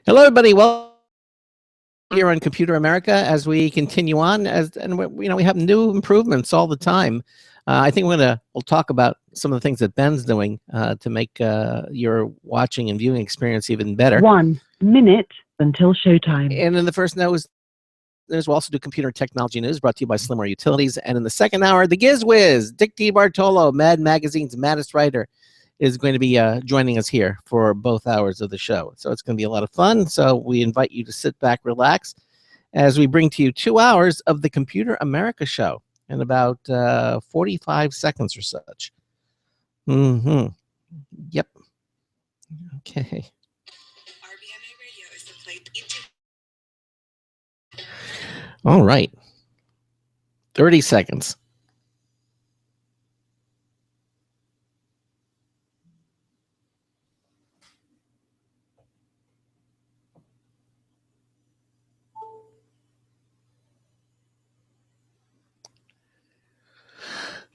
Hello, everybody. Welcome here on Computer America as we continue on. We have new improvements all the time. I think we'll talk about some of the things that Ben's doing to make your watching and viewing experience even better. 1 minute until showtime. And in the first news, we'll also do computer technology news brought to you by Slimmer Utilities. And in the second hour, the GizWiz, Dick DeBartolo, Mad Magazine's maddest writer, is going to be joining us here for both hours of the show. So it's going to be a lot of fun. So we invite you to sit back, relax, as we bring to you 2 hours of the Computer America show in about 45 seconds or such. Yep. Okay. RBNA Radio is the place. All right. 30 seconds.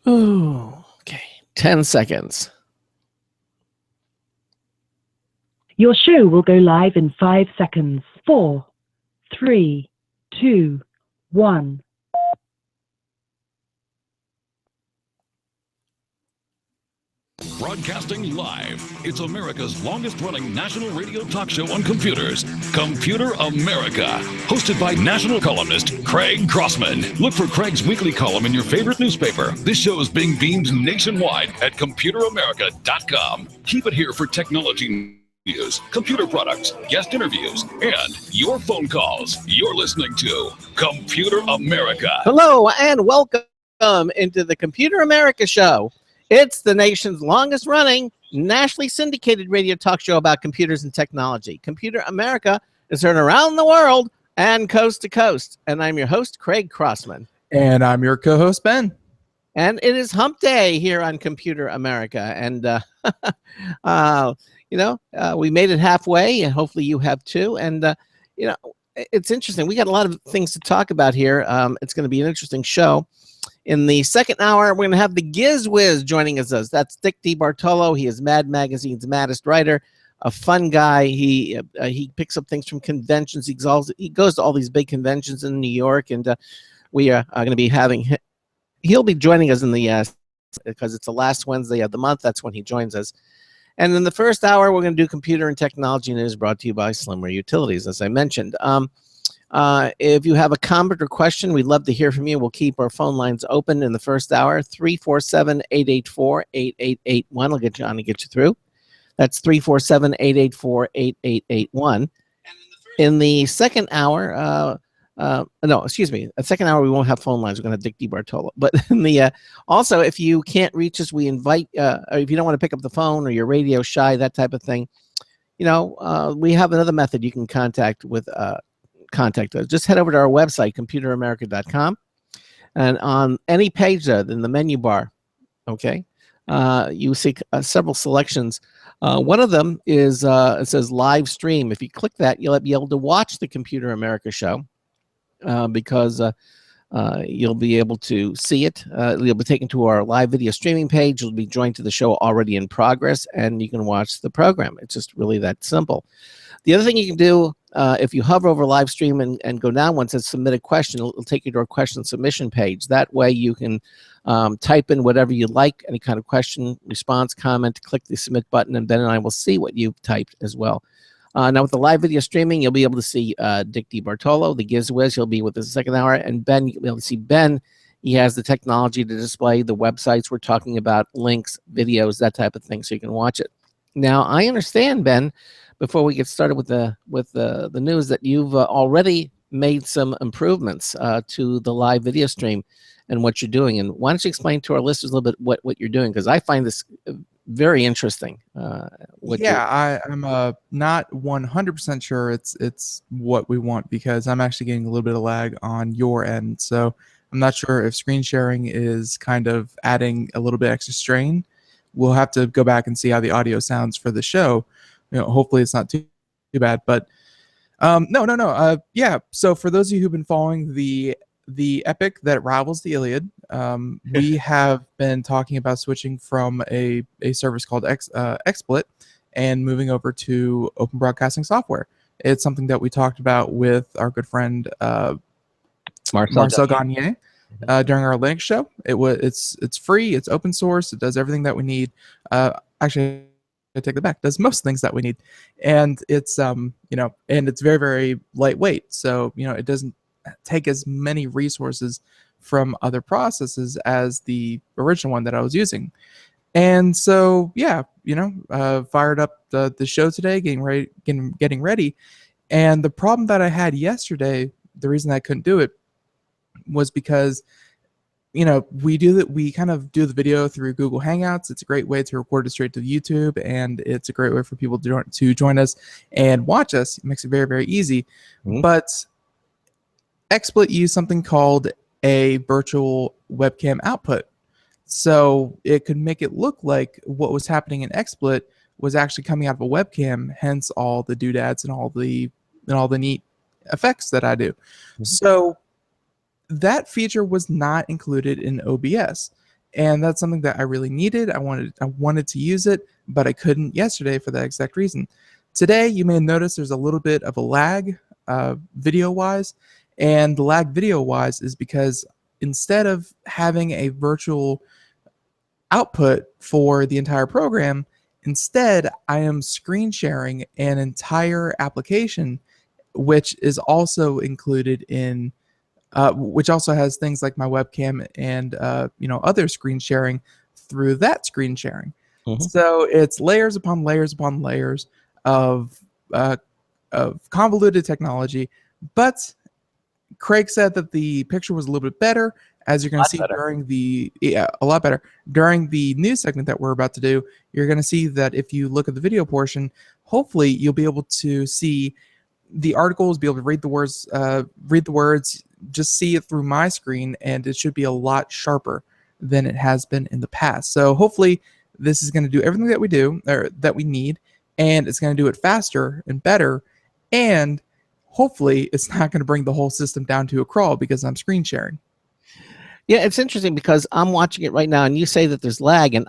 Oh, okay. 10 seconds. Your show will go live in 5 seconds. 4, 3, 2, 1. Broadcasting live, it's America's longest-running national radio talk show on computers, Computer America, hosted by national columnist Craig Crossman. Look for Craig's weekly column in your favorite newspaper. This show is being beamed nationwide at ComputerAmerica.com. Keep it here for technology news, computer products, guest interviews, and your phone calls. You're listening to Computer America. Hello, and welcome into the Computer America show. It's the nation's longest-running, nationally syndicated radio talk show about computers and technology. Computer America is heard around the world and coast to coast. And I'm your host, Craig Crossman. And I'm your co-host, Ben. And it is hump day here on Computer America. And, we made it halfway, and hopefully you have too. And, it's interesting. We got a lot of things to talk about here. It's going to be an interesting show. In the second hour, we're going to have the GizWiz joining us. That's Dick DeBartolo. He is Mad Magazine's maddest writer, a fun guy. He picks up things from conventions. He goes to all these big conventions in New York, and we are going to be having him. He'll be joining us in the because it's the last Wednesday of the month. That's when he joins us. And in the first hour, we're going to do computer and technology news brought to you by Slimmer Utilities, as I mentioned. If you have a comment or question, we'd love to hear from you. We'll keep our phone lines open in the first hour, 347-884-8881. I'll get you on and get you through. That's 347-884-8881. In the second hour, the second hour we won't have phone lines. We're going to have Dick DeBartolo. But in the also, if you can't reach us, we invite. Or if you don't want to pick up the phone or you're radio shy, that type of thing, we have another method you can contact us. Just head over to our website, ComputerAmerica.com, and on any page there, in the menu bar, you see several selections. One of them is it says live stream. If you click that, you'll be able to watch the Computer America show because you'll be able to see it. You'll be taken to our live video streaming page. You'll be joined to the show already in progress, and you can watch the program. It's just really that simple. The other thing you can do, if you hover over live stream and go down once it says submit a question, it'll take you to our question submission page. That way you can type in whatever you like, any kind of question, response, comment, click the submit button, and Ben and I will see what you've typed as well. Now with the live video streaming, you'll be able to see Dick DeBartolo, the GizWiz. He'll be with us the second hour. And Ben, you'll be able to see Ben. He has the technology to display the websites we're talking about, links, videos, that type of thing, so you can watch it. Now, I understand, Ben, before we get started with the news, that you've already made some improvements to the live video stream and what you're doing. And why don't you explain to our listeners a little bit what you're doing? Because I find this very interesting. I'm not 100% sure it's what we want, because I'm actually getting a little bit of lag on your end. So I'm not sure if screen sharing is kind of adding a little bit extra strain. We'll have to go back and see how the audio sounds for the show. Hopefully it's not too bad, but yeah. So for those of you who've been following the epic that rivals the Iliad, we have been talking about switching from a service called XSplit and moving over to open broadcasting software. It's something that we talked about with our good friend Marcel Gagne during our Linux show. It's free, it's open source, it does everything that we need. Actually, I take that back. It does most things that we need, and it's and it's very, very lightweight. So it doesn't take as many resources from other processes as the original one that I was using. And so fired up the show today, getting ready. And the problem that I had yesterday, the reason I couldn't do it was because we kind of do the video through Google Hangouts. It's a great way to record it straight to YouTube, and it's a great way for people to join us and watch us. It makes it very, very easy. Mm-hmm. But XSplit used something called a virtual webcam output. So it could make it look like what was happening in XSplit was actually coming out of a webcam, hence all the doodads and all the neat effects that I do. Mm-hmm. So that feature was not included in OBS, and that's something that I really needed. I wanted to use it, but I couldn't yesterday for that exact reason. Today, you may notice there's a little bit of a lag video-wise, and the lag video-wise is because instead of having a virtual output for the entire program, instead I am screen sharing an entire application, which is also included in which also has things like my webcam and other screen sharing through that screen sharing. Mm-hmm. So it's layers upon layers upon layers of convoluted technology. But Craig said that the picture was a little bit better, as you're going to see a lot better during the news segment that we're about to do. You're going to see that if you look at the video portion, hopefully you'll be able to see the articles, be able to read the words, just see it through my screen, and it should be a lot sharper than it has been in the past. So hopefully this is going to do everything that we do, or that we need, and it's going to do it faster and better, and hopefully it's not going to bring the whole system down to a crawl because I'm screen sharing. Yeah, it's interesting because I'm watching it right now, and you say that there's lag, and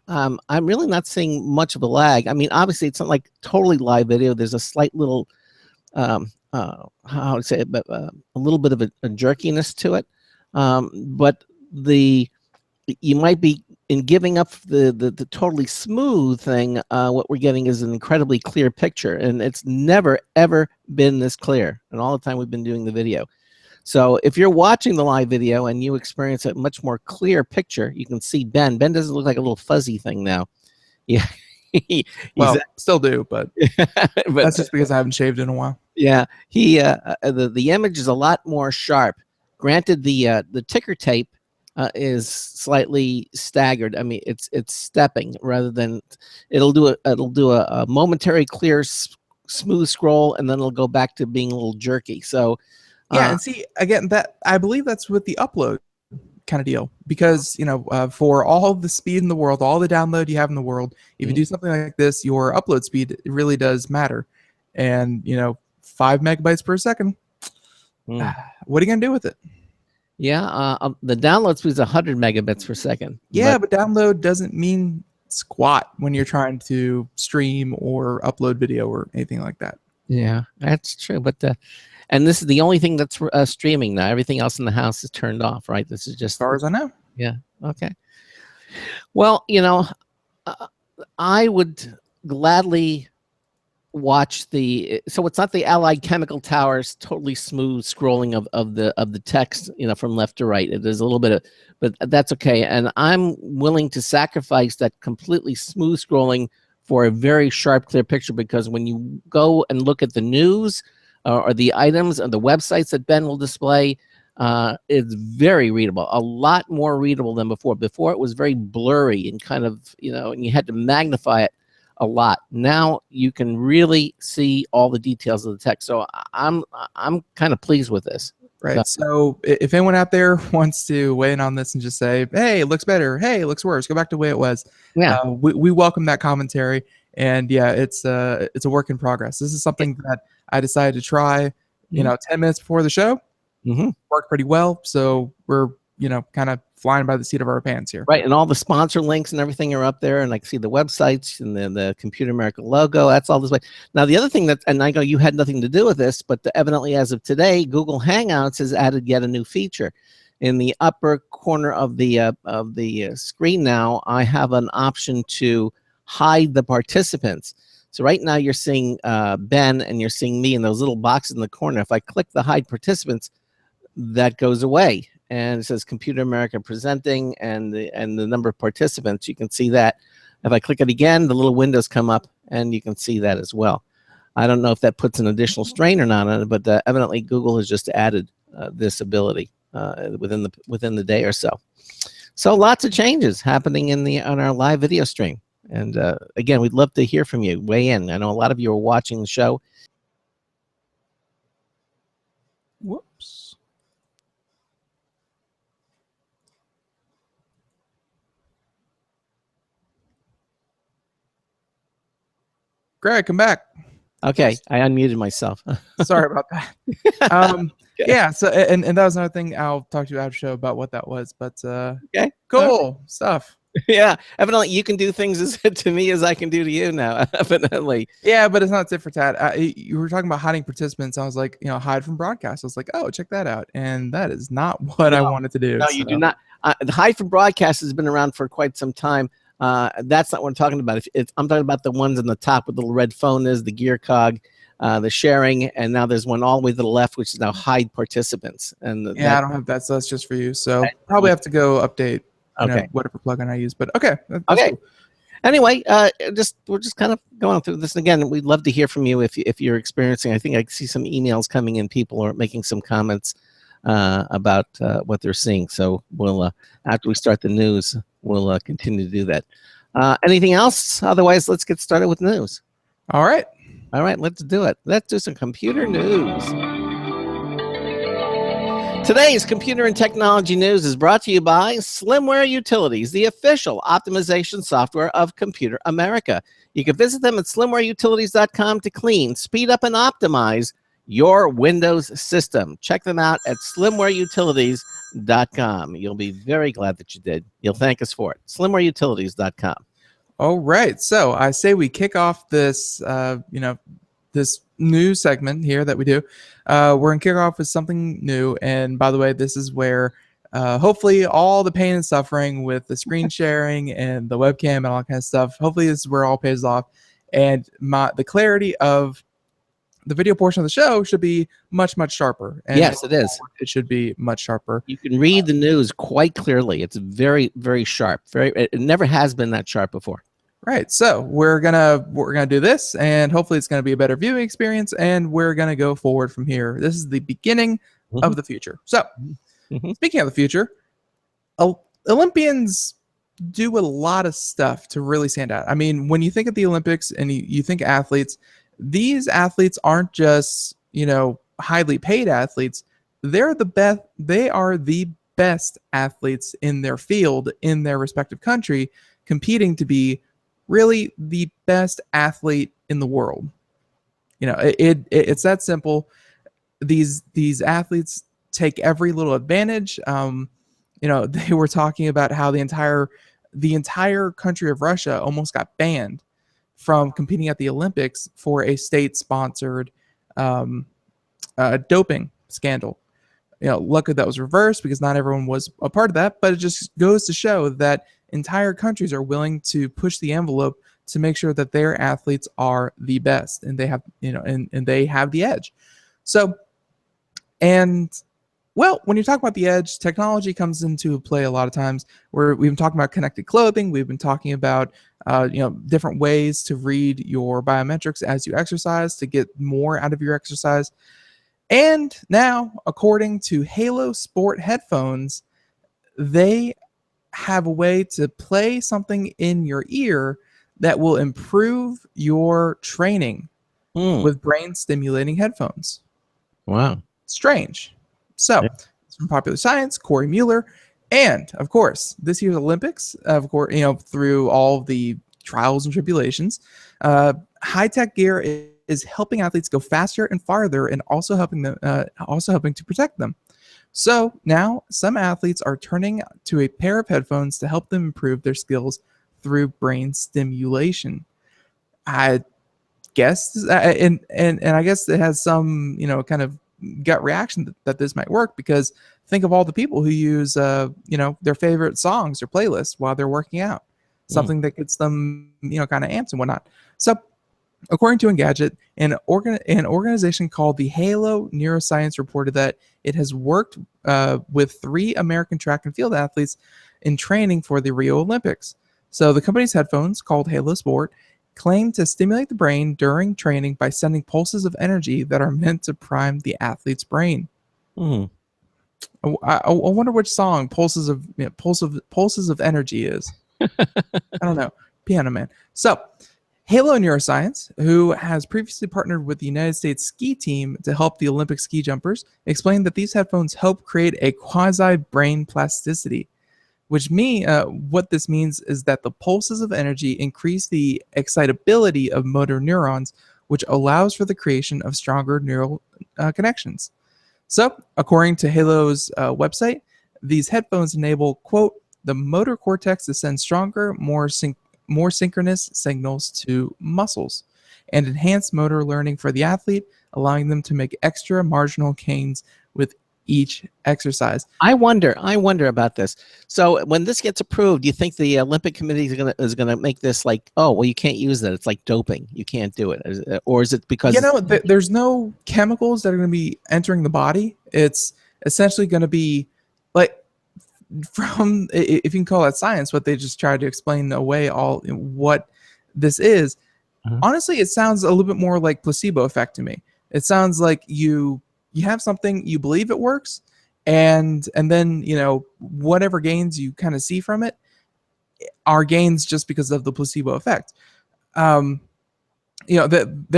I'm really not seeing much of a lag. I mean, obviously it's not like totally live video. There's a slight little how to say it, but a little bit of a jerkiness to it, but you might be in giving up the totally smooth thing. What we're getting is an incredibly clear picture, and it's never ever been this clear in all the time we've been doing the video. So if you're watching the live video and you experience a much more clear picture, you can see Ben. Ben doesn't look like a little fuzzy thing now. Yeah. Well, still do, but that's just because I haven't shaved in a while. Yeah, the image is a lot more sharp. Granted, the ticker tape is slightly staggered. I mean, it's stepping rather than it'll do a momentary clear smooth scroll, and then it'll go back to being a little jerky. So yeah, and see again that I believe that's with the upload kind of deal, because for all the speed in the world, all the download you have in the world, if you do something like this, your upload speed really does matter. And 5 megabytes per second, what are you gonna do with it? Yeah, the download speed is 100 megabits per second. Yeah, but download doesn't mean squat when you're trying to stream or upload video or anything like that. Yeah, that's true. But and this is the only thing that's streaming now. Everything else in the house is turned off, right? This is just, as far as I know. Yeah. Okay. Well, I would gladly watch so it's not the Allied Chemical Towers totally smooth scrolling of the text, from left to right. It is a little bit but that's okay. And I'm willing to sacrifice that completely smooth scrolling for a very sharp, clear picture, because when you go and look at the news or the items and the websites that Ben will display, it's very readable, a lot more readable than before. Before it was very blurry and kind of, and you had to magnify it a lot. Now you can really see all the details of the text. So I'm kind of pleased with this. Right. So if anyone out there wants to weigh in on this and just say, hey, it looks better, hey, it looks worse, go back to the way it was. Yeah. We welcome that commentary. And yeah, it's a work in progress. This is something that I decided to try, 10 minutes before the show. Worked pretty well. So we're, kind of flying by the seat of our pants here. Right, and all the sponsor links and everything are up there, and I can see the websites and the Computer America logo. That's all this way. Now, the other thing that, and I go, you had nothing to do with this, but evidently as of today, Google Hangouts has added yet a new feature. In the upper corner of the screen now, I have an option to hide the participants. So right now you're seeing Ben and you're seeing me in those little boxes in the corner. If I click the hide participants, that goes away. And it says Computer America presenting and the number of participants. You can see that. If I click it again, the little windows come up and you can see that as well. I don't know if that puts an additional strain or not on it, but evidently Google has just added this ability within the day or so. So lots of changes happening on our live video stream. And again, we'd love to hear from you. Weigh in. I know a lot of you are watching the show. Whoops. Greg, come back. Okay, I unmuted myself. Sorry about that. Yeah, so and that was another thing I'll talk to you after show about what that was. But Okay, cool stuff. Yeah, evidently you can do things to me as I can do to you now. Evidently. Yeah, but it's not tit for tat. You were talking about hiding participants. I was like, hide from broadcast. I was like, oh, check that out. And that is not what I wanted to do. No, you do not. The hide from broadcast has been around for quite some time. That's not what I'm talking about. I'm talking about the ones on the top with the little red phone is the gear cog, the sharing, and now there's one all the way to the left, which is now hide participants. And I don't have that, so that's just for you. So probably have to go update. Whatever plugin I use, but okay. Okay. Cool. Anyway, we're just kind of going through this, and again, we'd love to hear from you if you're experiencing. I think I see some emails coming in. People are making some comments about what they're seeing. So we'll after we start the news, we'll continue to do that. Anything else? Otherwise, let's get started with news. All right, let's do it. Let's do some computer news. Today's computer and technology news is brought to you by Slimware Utilities, the official optimization software of Computer America. You can visit them at slimwareutilities.com to clean, speed up, and optimize your Windows system. Check them out at slimwareutilities.com. You'll be very glad that you did. You'll thank us for it. slimwareutilities.com. All right, so I say we kick off this, this new segment here that we do. We're going to kick off with something new. And by the way, this is where hopefully all the pain and suffering with the screen sharing and the webcam and all that kind of stuff, hopefully this is where it all pays off. And the clarity of the video portion of the show should be much, much sharper. And yes, it is. It should be much sharper. You can read the news quite clearly. It's very, very sharp. It never has been that sharp before. Right, so we're gonna do this, and hopefully it's gonna be a better viewing experience, and we're gonna go forward from here. This is the beginning of the future. So, speaking of the future, Olympians do a lot of stuff to really stand out. I mean, when you think of the Olympics and you think athletes, these athletes aren't just highly paid athletes. They're the best. They are the best athletes in their field in their respective country, competing to be really the best athlete in the world. It's that simple. These athletes take every little advantage. They were talking about how the entire country of Russia almost got banned from competing at the Olympics for a state-sponsored doping scandal. Luckily that was reversed because not everyone was a part of that, but it just goes to show that entire countries are willing to push the envelope to make sure that their athletes are the best, and they have, and they have the edge. So, when you talk about the edge, technology comes into play a lot of times. We've been talking about connected clothing. We've been talking about, different ways to read your biometrics as you exercise to get more out of your exercise. And now, according to Halo Sport headphones, they have a way to play something in your ear that will improve your training with brain stimulating headphones. Wow. Strange. So it's from Popular Science, Corey Mueller. And of course, this year's Olympics, of course, through all the trials and tribulations, high-tech gear is helping athletes go faster and farther, and also helping to protect them. So now some athletes are turning to a pair of headphones to help them improve their skills through brain stimulation. I guess, and I guess it has some, kind of gut reaction that this might work, because think of all the people who use, their favorite songs or playlists while they're working out, something that gets them, kind of amped and whatnot. So according to Engadget, an organization called the Halo Neuroscience reported that it has worked with 3 American track and field athletes in training for the Rio Olympics. So the company's headphones, called Halo Sport, claim to stimulate the brain during training by sending pulses of energy that are meant to prime the athlete's brain. Mm. I wonder which song Pulses of Energy is. I don't know. Piano Man. So Halo Neuroscience, who has previously partnered with the United States ski team to help the Olympic ski jumpers, explained that these headphones help create a quasi-brain plasticity, which what this means is that the pulses of energy increase the excitability of motor neurons, which allows for the creation of stronger neural connections. So, according to Halo's website, these headphones enable, quote, the motor cortex to send stronger, more synchronous signals to muscles and enhance motor learning for the athlete, allowing them to make extra marginal gains with each exercise. I wonder about this. So when this gets approved, do you think the Olympic Committee is gonna make this like, oh, well, you can't use that, it's like doping, you can't do it, or is it because there's no chemicals that are going to be entering the body? It's essentially going to be like, from, if you can call that science, what they just tried to explain away all what this is. Honestly, it sounds a little bit more like placebo effect to me. It sounds like you have something, you believe it works, and then whatever gains you kind of see from it are gains just because of the placebo effect. Their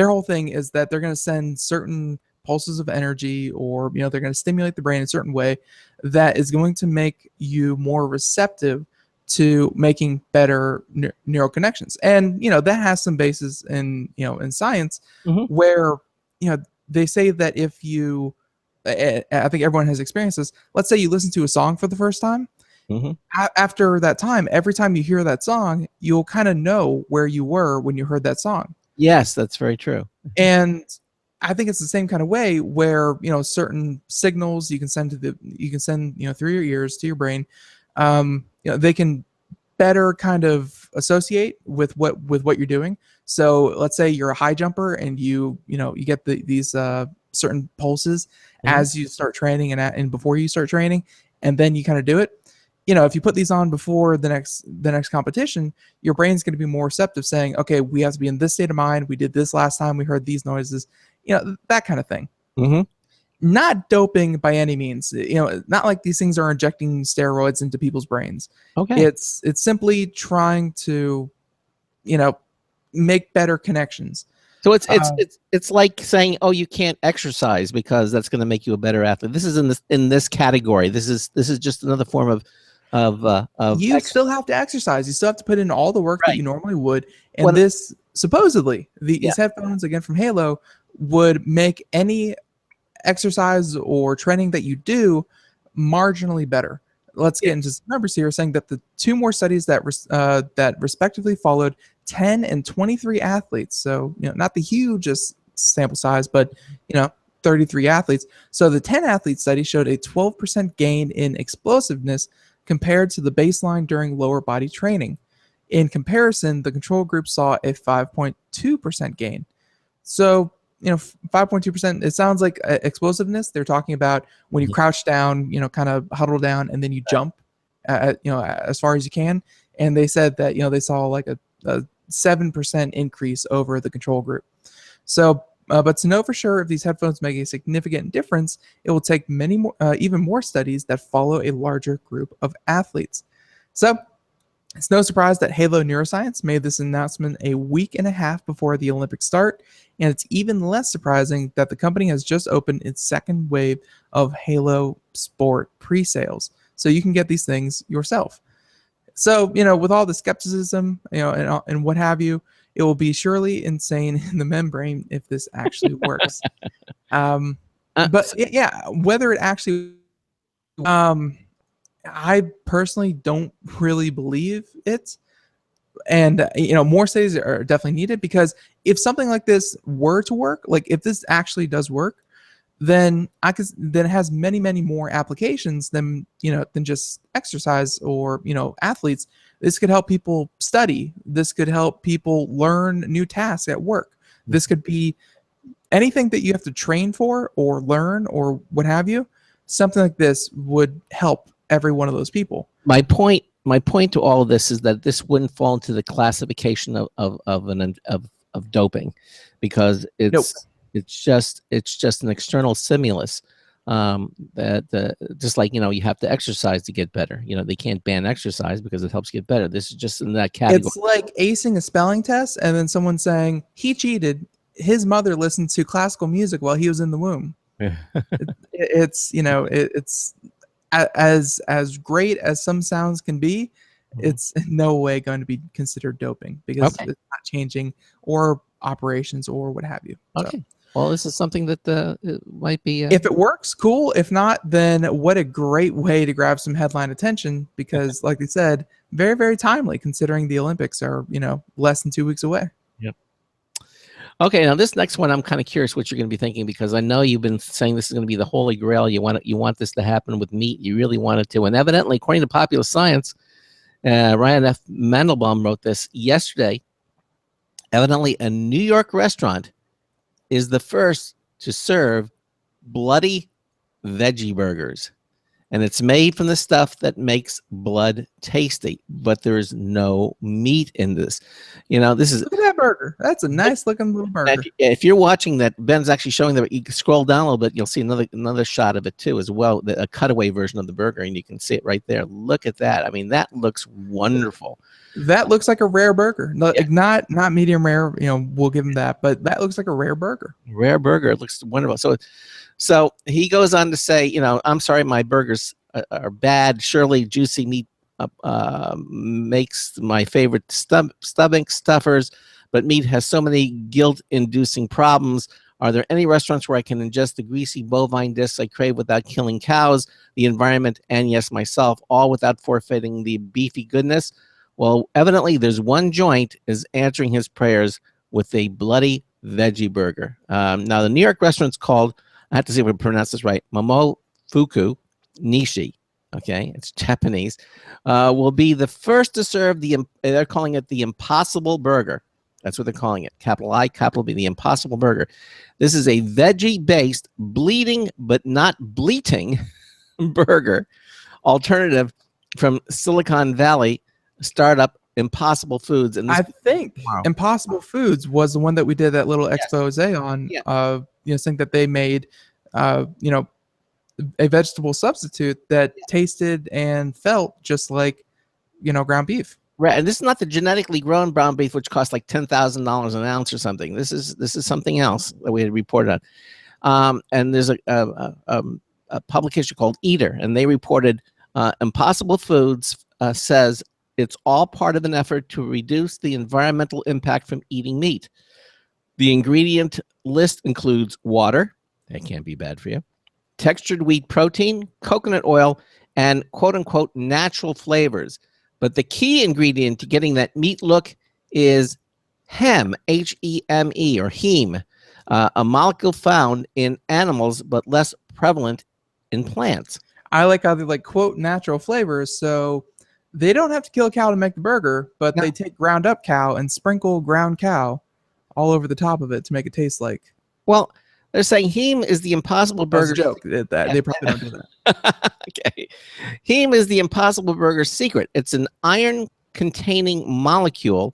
whole thing is that they're going to send certain pulses of energy, or they're going to stimulate the brain in a certain way that is going to make you more receptive to making better neural connections. And that has some basis in in science, where they say that if you, I think everyone has experienced this, let's say you listen to a song for the first time, after that time, every time you hear that song, you'll kind of know where you were when you heard that song. Yes, that's very true. And I think it's the same kind of way where certain signals you can send through your ears to your brain, they can better kind of associate with what you're doing. So let's say you're a high jumper and you get these certain pulses as you start training and before you start training, and then you kind of do it. If you put these on before the next competition, your brain's going to be more receptive, saying, okay, we have to be in this state of mind. We did this last time. We heard these noises, that kind of thing. Not doping by any means. Not like these things are injecting steroids into people's brains. Okay. It's simply trying to, make better connections. So it's like saying, oh, you can't exercise because that's going to make you a better athlete. This is in this category. This is just another form of you still have to exercise. You still have to put in all the work that you normally would. And this supposedly these headphones, again from Halo, would make any exercise or training that you do marginally better. Let's get into some numbers here, saying that the 2 more studies that respectively followed 10 and 23 athletes. So not the hugest sample size, but 33 athletes. So the 10 athlete study showed a 12% gain in explosiveness compared to the baseline during lower body training. In comparison, the control group saw a 5.2% gain. So 5.2%, it sounds like explosiveness. They're talking about when you crouch down, kind of huddle down, and then you jump as far as you can. And they said that they saw like a 7% increase over the control group. So but to know for sure if these headphones make a significant difference, it will take many more, even more studies that follow a larger group of athletes. So it's no surprise that Halo Neuroscience made this announcement a week and a half before the Olympics start, and it's even less surprising that the company has just opened its second wave of Halo Sport pre-sales, so you can get these things yourself. So, with all the skepticism, and what have you, it will be surely insane in the membrane if this actually works. But yeah, whether it actually I personally don't really believe it. And more studies are definitely needed, because if something like this were to work, like if this actually does work, then then it has many, many more applications than just exercise or athletes. This could help people study. This could help people learn new tasks at work. This could be anything that you have to train for or learn or what have you. Something like this would help every one of those people. My point to all of this is that this wouldn't fall into the classification of doping, because it's just an external stimulus. That just like you have to exercise to get better. They can't ban exercise because it helps get better. This is just in that category. It's like acing a spelling test and then someone saying he cheated. His mother listened to classical music while he was in the womb. It's as great as some sounds can be. It's in no way going to be considered doping, because it's not changing or operations or what have you. Okay. Well, this is something that it might be. If it works, cool. If not, then what a great way to grab some headline attention, because, like they said, very, very timely, considering the Olympics are less than 2 weeks away. Yep. Okay, now this next one, I'm kind of curious what you're going to be thinking, because I know you've been saying this is going to be the holy grail. You want this to happen with meat. You really want it to, and evidently, according to Popular Science, Ryan F. Mandelbaum wrote this yesterday. Evidently, a New York restaurant is the first to serve bloody veggie burgers. And it's made from the stuff that makes blood tasty, but there's no meat in this. This is... Look at that burger. That's a nice looking little burger. If you're watching that, Ben's actually showing that. You can scroll down a little bit, you'll see another shot of it too as well, a cutaway version of the burger, and you can see it right there. Look at that. I mean, that looks wonderful. That looks like a rare burger. Not medium rare, we'll give him that, but that looks like a rare burger. Rare burger. It looks wonderful. So he goes on to say, I'm sorry, my burgers are bad. Surely juicy meat makes my favorite stomach stuffers, but meat has so many guilt-inducing problems. Are there any restaurants where I can ingest the greasy bovine discs I crave without killing cows, the environment, and yes, myself, all without forfeiting the beefy goodness? Well, evidently, there's one joint is answering his prayers with a bloody veggie burger. Now, the New York restaurant's called, I have to see if I pronounce this right, Momofuku Nishi. Okay, it's Japanese. Will be the first to serve they're calling it the Impossible Burger. That's what they're calling it. Capital I, capital B, the Impossible Burger. This is a veggie-based, bleeding but not bleating burger alternative from Silicon Valley startup Impossible Foods. And I think Impossible Foods was the one that we did that little expose on. Yeah. Saying that they made, a vegetable substitute that tasted and felt just like, ground beef. Right, and this is not the genetically grown ground beef, which costs like $10,000 an ounce or something. This is something else that we had reported on. And there's a publication called Eater, and they reported Impossible Foods says it's all part of an effort to reduce the environmental impact from eating meat. The ingredient list includes water, that can't be bad for you, textured wheat protein, coconut oil, and quote-unquote natural flavors. But the key ingredient to getting that meat look is heme, H-E-M-E, or heme, a molecule found in animals but less prevalent in plants. I like how they quote natural flavors, so they don't have to kill a cow to make the burger, but they take ground up cow and sprinkle ground cow all over the top of it to make it taste like. Well, they're saying heme is the Impossible Burger. That's a joke. They probably don't do that. Okay. Heme is the Impossible Burger secret. It's an iron-containing molecule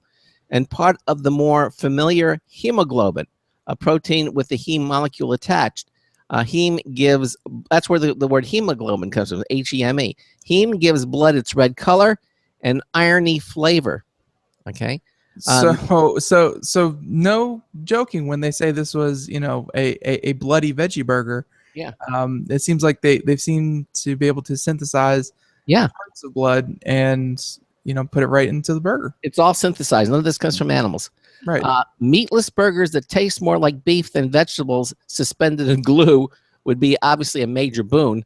and part of the more familiar hemoglobin, a protein with the heme molecule attached. Heme gives, that's where the word hemoglobin comes from, H-E-M-E. Heme gives blood its red color and irony flavor. Okay. So no joking when they say this was, a bloody veggie burger. Yeah. It seems like they've seemed to be able to synthesize parts of blood and, put it right into the burger. It's all synthesized. None of this comes from animals. Right. Meatless burgers that taste more like beef than vegetables suspended in glue would be obviously a major boon.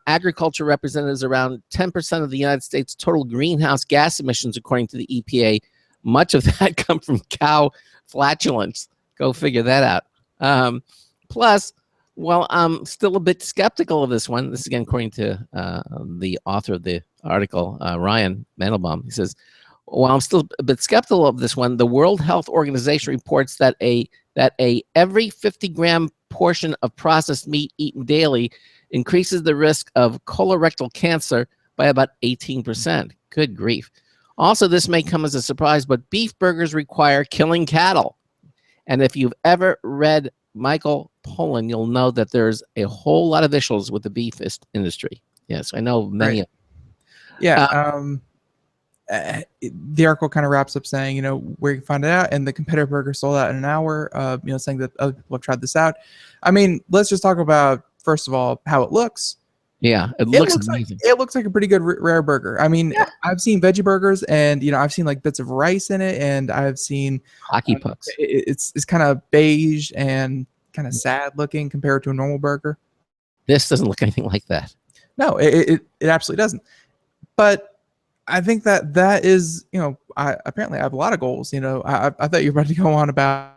Agriculture represents around 10% of the United States' total greenhouse gas emissions, according to the EPA. Much of that come from cow flatulence. Go figure that out. Plus, well, I'm still a bit skeptical of this one. This is again according to the author of the article, Ryan Mandelbaum. He says, while I'm still a bit skeptical of this one, the World Health Organization reports that every 50-gram portion of processed meat eaten daily increases the risk of colorectal cancer by about 18%. Good grief. Also, this may come as a surprise, but beef burgers require killing cattle. And if you've ever read Michael Pollan, you'll know that there's a whole lot of issues with the beef industry. Yes, I know many. Right. Yeah. The article kind of wraps up saying, you know, where you can find it out, and the competitor burger sold out in an hour. You know, saying that other people have tried this out. I mean, let's just talk about, first of all, how it looks. Yeah, it looks amazing. It looks like a pretty good rare burger. I mean, yeah. I've seen veggie burgers, and you know, I've seen like bits of rice in it, and I've seen hockey pucks. It's kind of beige and kind of sad looking compared to a normal burger. This doesn't look anything like that. No, it absolutely doesn't. But I think that is, you know, apparently I have a lot of goals. You know, I thought you were about to go on about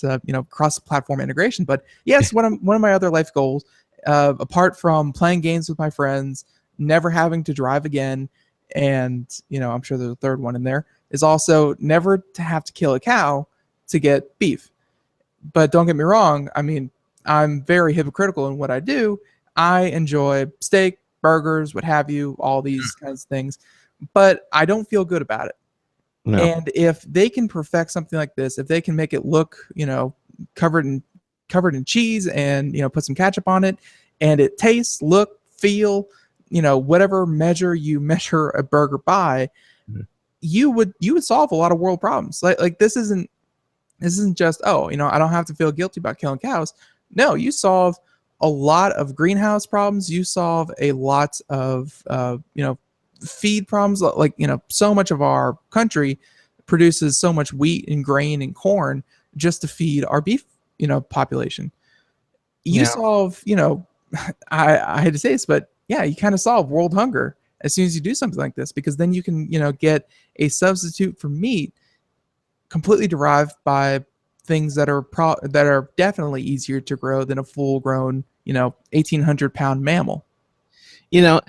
you know, cross-platform integration, but yes, one of my other life goals, apart from playing games with my friends, never having to drive again, and you know, I'm sure there's a third one in there, is also never to have to kill a cow to get beef. But don't get me wrong, I mean, I'm very hypocritical in what I do. I enjoy steak, burgers, what have you, all these kinds of things, but I don't feel good about it. No. And if they can perfect something like this, if they can make it look, you know, covered in cheese and, you know, put some ketchup on it, and it tastes, look, feel, you know, whatever measure you measure a burger by, you would solve a lot of world problems. Like this isn't just, oh, you know, I don't have to feel guilty about killing cows. No, you solve a lot of greenhouse problems. You solve a lot of you know, feed problems. Like, you know, so much of our country produces so much wheat and grain and corn just to feed our beef, you know, population. You solve, you know, I hate to say this, but yeah, you kind of solve world hunger as soon as you do something like this, because then you can, you know, get a substitute for meat completely derived by things that are definitely easier to grow than a full-grown, you know, 1,800-pound mammal. You know,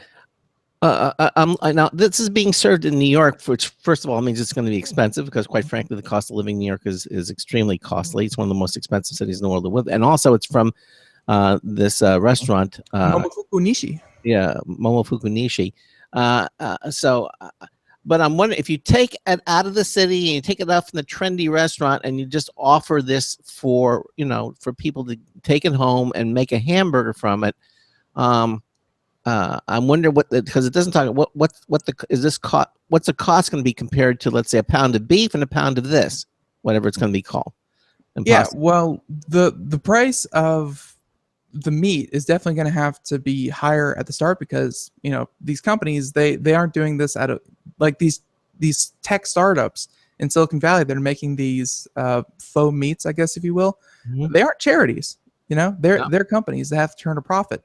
now this is being served in New York, which first of all means it's going to be expensive, because quite frankly, the cost of living in New York is extremely costly. It's one of the most expensive cities in the world to live, and also it's from this restaurant, Momofuku Nishi. Yeah, Momofuku Nishi. But I'm wondering if you take it out of the city and you take it out from the trendy restaurant and you just offer this for, you know, for people to take it home and make a hamburger from it. I'm wondering because it doesn't talk what's the cost going to be compared to, let's say, a pound of beef and a pound of this, whatever it's going to be called. Yeah, well, the price of the meat is definitely going to have to be higher at the start, because, you know, these companies, they aren't doing this out of, like, these tech startups in Silicon Valley that are making these faux meats, I guess, if you will. Mm-hmm. They aren't charities, you know, they're companies that have to turn a profit,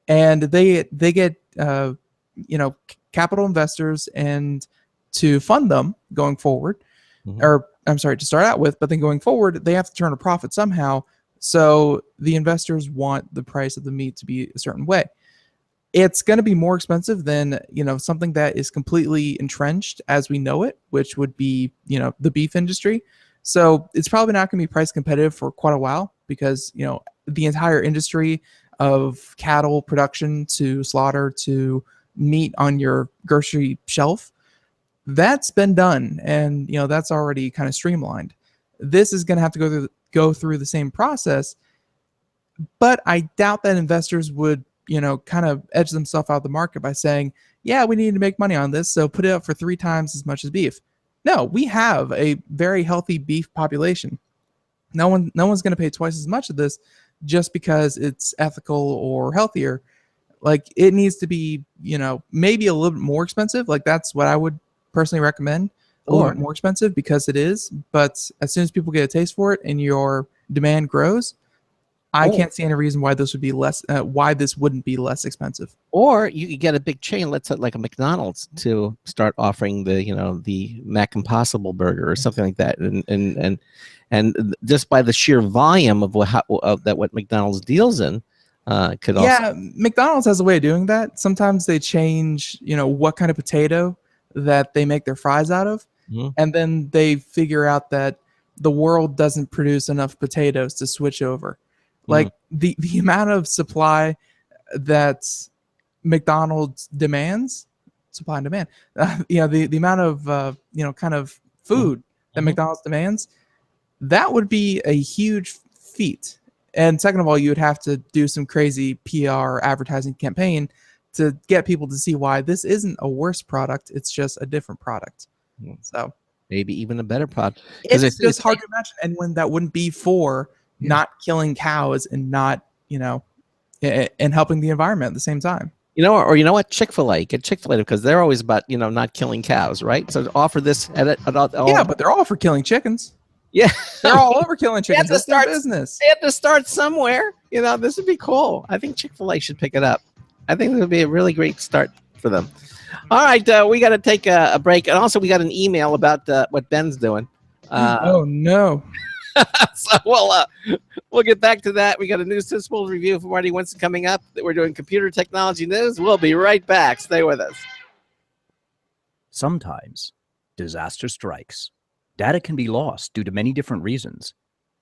and they get you know, capital investors and to fund them going forward, or I'm sorry, to start out with, but then going forward, they have to turn a profit somehow. So the investors want the price of the meat to be a certain way. It's going to be more expensive than, you know, something that is completely entrenched as we know it, which would be, you know, the beef industry. So it's probably not going to be price competitive for quite a while, because, you know, the entire industry of cattle production to slaughter to meat on your grocery shelf, that's been done, and, you know, that's already kind of streamlined. This is going to have to go through the same process, but I doubt that investors would, you know, kind of edge themselves out of the market by saying, yeah, we need to make money on this, so put it up for 3 times as much as beef. No, we have a very healthy beef population. No one's going to pay twice as much of this just because it's ethical or healthier. Like, it needs to be, you know, maybe a little bit more expensive. Like, that's what I would personally recommend. A little bit more expensive, because it is. But as soon as people get a taste for it and your demand grows, I can't see any reason why this would be less. Why this wouldn't be less expensive. Or you could get a big chain, let's say like a McDonald's, to start offering the Mac Impossible burger or something like that, and just by the sheer volume of what McDonald's deals in, could also. Yeah, McDonald's has a way of doing that. Sometimes they change, what kind of potato that they make their fries out of, and then they figure out that the world doesn't produce enough potatoes to switch over. Like the amount of supply that McDonald's demands, supply and demand, the amount of kind of food that McDonald's demands, that would be a huge feat. And second of all, you would have to do some crazy PR advertising campaign to get people to see why this isn't a worse product. It's just a different product. So maybe even a better product. It's just hard to imagine. And when that wouldn't be for not killing cows and not, and helping the environment at the same time. Or you know what? Chick-fil-A. Get Chick-fil-A because they're always about, not killing cows, right? So to offer this at all. Yeah, but they're all for killing chickens. Yeah. They're all over killing chickens. That's their business. They have to start somewhere. This would be cool. I think Chick-fil-A should pick it up. I think this would be a really great start for them. All right, we got to take a break. And also we got an email about what Ben's doing. Oh, no. So we'll get back to that. We got a new Syspool review from Marty Winston coming up. We're doing computer technology news. We'll be right back. Stay with us. Sometimes disaster strikes. Data can be lost due to many different reasons.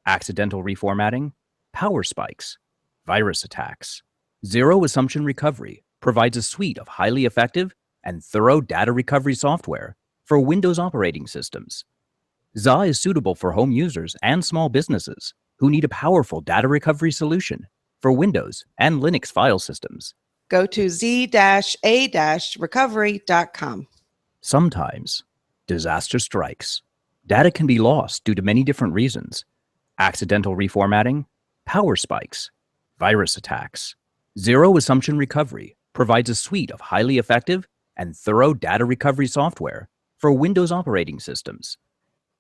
Accidental reformatting, power spikes, virus attacks. Zero Assumption Recovery provides a suite of highly effective and thorough data recovery software for Windows operating systems. ZA is suitable for home users and small businesses who need a powerful data recovery solution for Windows and Linux file systems. Go to z-a-recovery.com. Sometimes disaster strikes. Data can be lost due to many different reasons. Accidental reformatting, power spikes, virus attacks. Zero Assumption Recovery provides a suite of highly effective and thorough data recovery software for Windows operating systems.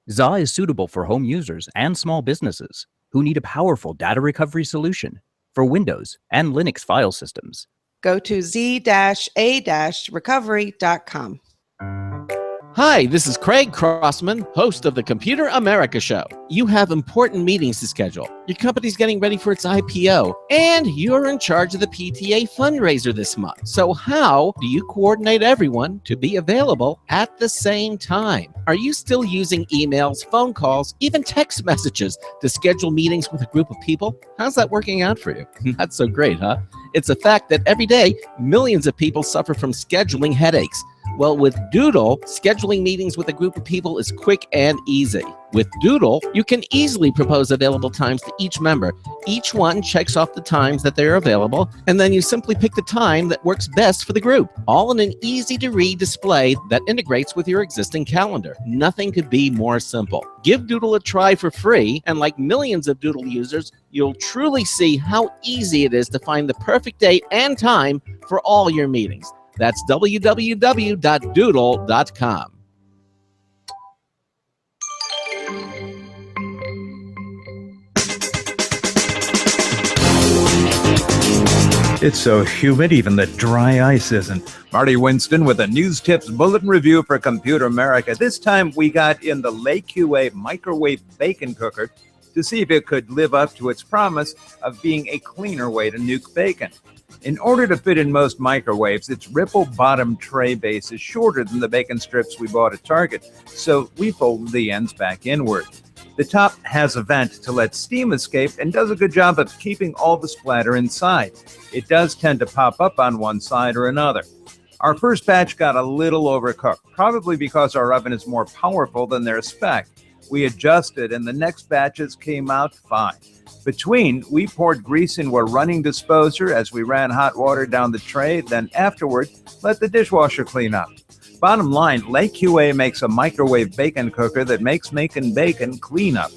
ZA is suitable for home users and small businesses who need a powerful data recovery solution for Windows and Linux file systems. Go to z-a-recovery.com. Hi, this is Craig Crossman, host of the Computer America Show. You have important meetings to schedule. Your company's getting ready for its IPO, and you're in charge of the PTA fundraiser this month. So how do you coordinate everyone to be available at the same time? Are you still using emails, phone calls, even text messages to schedule meetings with a group of people? How's that working out for you? Not so great, huh? It's a fact that every day, millions of people suffer from scheduling headaches. Well, with Doodle, scheduling meetings with a group of people is quick and easy. With Doodle, you can easily propose available times to each member. Each one checks off the times that they're available, and then you simply pick the time that works best for the group, all in an easy-to-read display that integrates with your existing calendar. Nothing could be more simple. Give Doodle a try for free, and like millions of Doodle users, you'll truly see how easy it is to find the perfect date and time for all your meetings. That's www.doodle.com. It's so humid, even the dry ice isn't. Marty Winston with a News Tips Bulletin Review for Computer America. This time we got in the LaQA microwave bacon cooker to see if it could live up to its promise of being a cleaner way to nuke bacon. In order to fit in most microwaves, its ripple bottom tray base is shorter than the bacon strips we bought at Target, so we fold the ends back inward. The top has a vent to let steam escape and does a good job of keeping all the splatter inside. It does tend to pop up on one side or another. Our first batch got a little overcooked, probably because our oven is more powerful than their spec. We adjusted and the next batches came out fine. Between, we poured grease into a running disposer as we ran hot water down the tray, then afterward, let the dishwasher clean up. Bottom line, LaQA makes a microwave bacon cooker that makes making bacon clean up.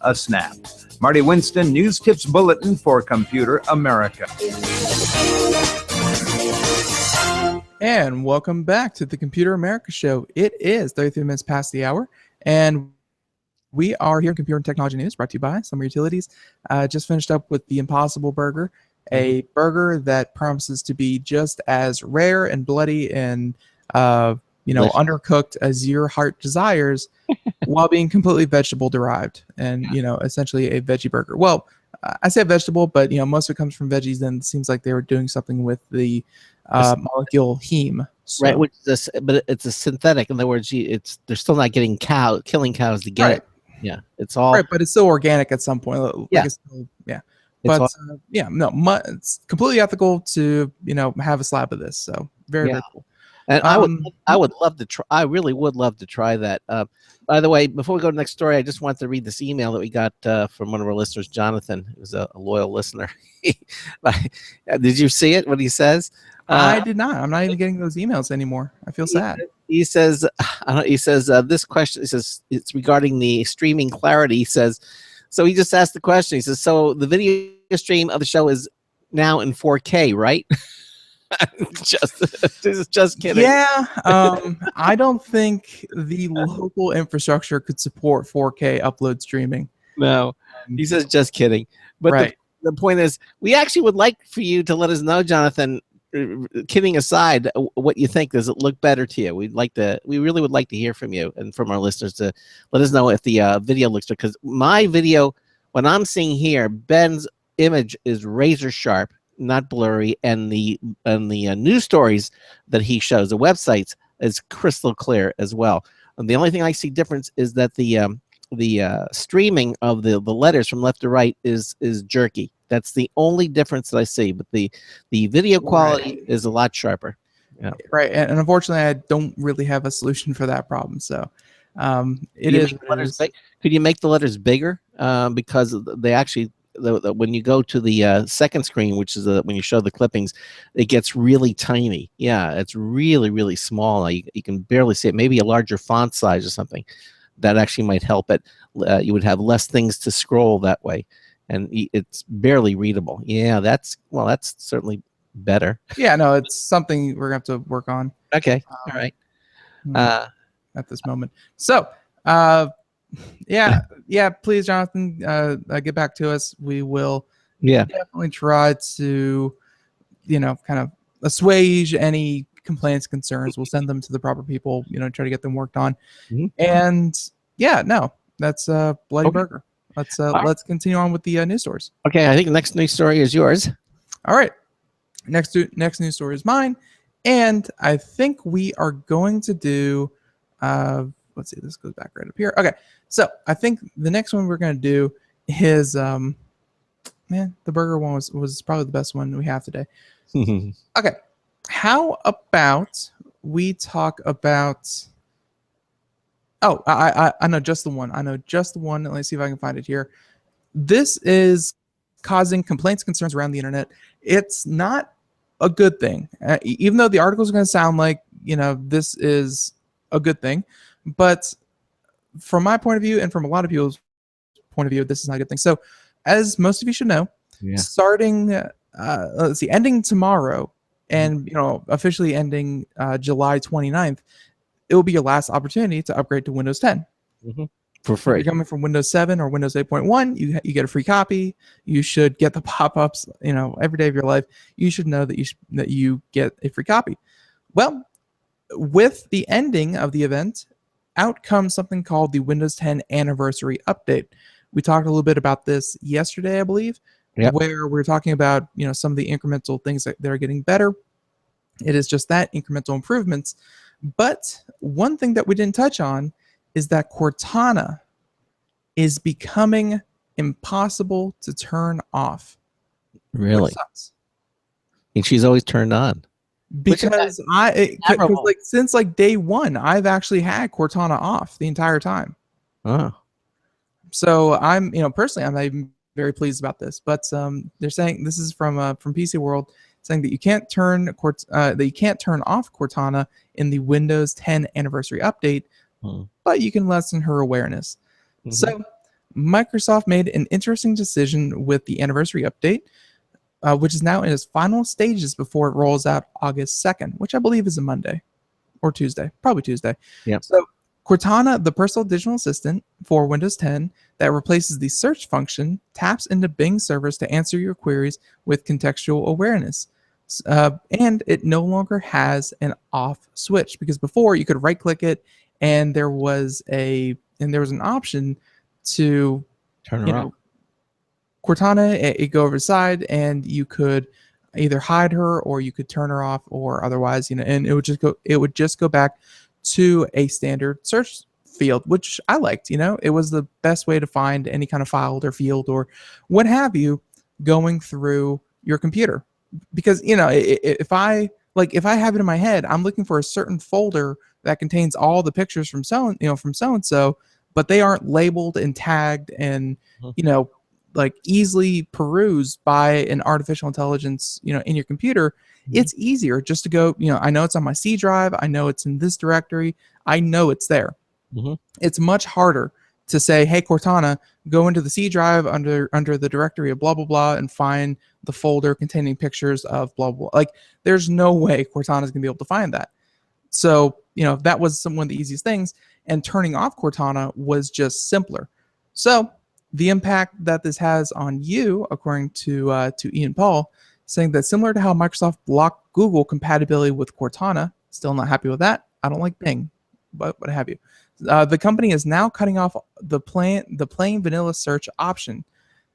A snap. Marty Winston, News Tips Bulletin for Computer America. And welcome back to the Computer America Show. It is 33 minutes past the hour, and we are here in Computer and Technology News, brought to you by Summer Utilities. Just finished up with the Impossible Burger, a burger that promises to be just as rare and bloody and undercooked as your heart desires, while being completely vegetable derived and essentially a veggie burger. Well, I say vegetable, but most of it comes from veggies. And it seems like they were doing something with the molecule heme. So. Right, but it's a synthetic. In other words, they're still not getting killing cows to get it. Yeah, it's all right, but it's still organic at some point. It's completely ethical to have a slab of this. So very cool. And I would love to try. I really would love to try that. By the way, before we go to the next story, I just want to read this email that we got from one of our listeners, Jonathan, who's a loyal listener. Did you see it? What he says? I did not. I'm not even getting those emails anymore. I feel sad. He says, this question. He says it's regarding the streaming clarity. He says, so he just asked the question. He says, so the video stream of the show is now in 4K, right? just kidding. Yeah, I don't think the local infrastructure could support 4K upload streaming. No, he says just kidding. But the point is, we actually would like for you to let us know, Jonathan. Kidding aside, what you think? Does it look better to you? We really would like to hear from you and from our listeners to let us know if the video looks good. Because my video, what I'm seeing here, Ben's image is razor sharp, not blurry, and the news stories that he shows, the websites, is crystal clear as well. And the only thing I see difference is that the streaming of the letters from left to right is jerky. That's the only difference that I see. But the video quality is a lot sharper. Yeah. Right, and unfortunately, I don't really have a solution for that problem. So could you make the letters bigger? Because they actually. When you go to the second screen, which is when you show the clippings, it gets really tiny. Yeah, it's really, really small. You can barely see it. Maybe a larger font size or something. That actually might help it. You would have less things to scroll that way, and it's barely readable. Yeah, that's certainly better. Yeah, no, it's something we're going to have to work on. Okay, all right. At this moment. So, yeah, please, Jonathan, get back to us. We will definitely try to, kind of assuage any complaints, concerns. We'll send them to the proper people, try to get them worked on. And that's Bloody Burger. Let's continue on with the news stories. Okay, I think the next news story is yours. All right. Next news story is mine. And I think we are going to do, let's see, this goes back right up here. Okay. So I think the next one we're going to do is, the burger one was probably the best one we have today. Okay. How about we talk about, I know just the one. Let me see if I can find it here. This is causing complaints, concerns around the internet. It's not a good thing. Even though the articles are going to sound like, this is a good thing, but from my point of view and from a lot of people's point of view, this is not a good thing. So as most of you should know, starting, ending tomorrow and, officially ending July 29th, it will be your last opportunity to upgrade to Windows 10. For free. If you're coming from Windows 7 or Windows 8.1, you get a free copy. You should get the pop-ups, every day of your life. You should know that you get a free copy. Well, with the ending of the event, out comes something called the Windows 10 Anniversary Update. We talked a little bit about this yesterday, I believe, where we're talking about some of the incremental things that are getting better. It is just that, incremental improvements. But one thing that we didn't touch on is that Cortana is becoming impossible to turn off. Really? And she's always turned on. Because since day one, I've actually had Cortana off the entire time. Oh. So I'm, personally, I'm not even very pleased about this. But they're saying, this is from PC World, saying that you can't turn off Cortana in the Windows 10 Anniversary Update, but you can lessen her awareness. So Microsoft made an interesting decision with the Anniversary Update, which is now in its final stages before it rolls out August 2nd, which I believe is a Monday or Tuesday, probably Tuesday. Yeah. So Cortana, the personal digital assistant for Windows 10 that replaces the search function, taps into Bing servers to answer your queries with contextual awareness. And it no longer has an off switch, because before you could right click it and there was an option to Turn her off. Cortana, it go over the side, and you could either hide her or you could turn her off, or otherwise, and it would just go back to a standard search field, which I liked. It was the best way to find any kind of file or field or what have you going through your computer. Because if I have it in my head, I'm looking for a certain folder that contains all the pictures from so and so, but they aren't labeled and tagged and easily perused by an artificial intelligence in your computer. It's easier just to go, I know it's on my C drive, I know it's in this directory, I know it's there. It's much harder to say, hey, Cortana, go into the C drive under the directory of blah blah blah and find the folder containing pictures of blah blah. There's no way Cortana is gonna be able to find that. So that was one of the easiest things, and turning off Cortana was just simpler. So the impact that this has on you, according to Ian Paul, saying that similar to how Microsoft blocked Google compatibility with Cortana, still not happy with that. I don't like Bing, but what have you. The company is now cutting off the plain vanilla search option.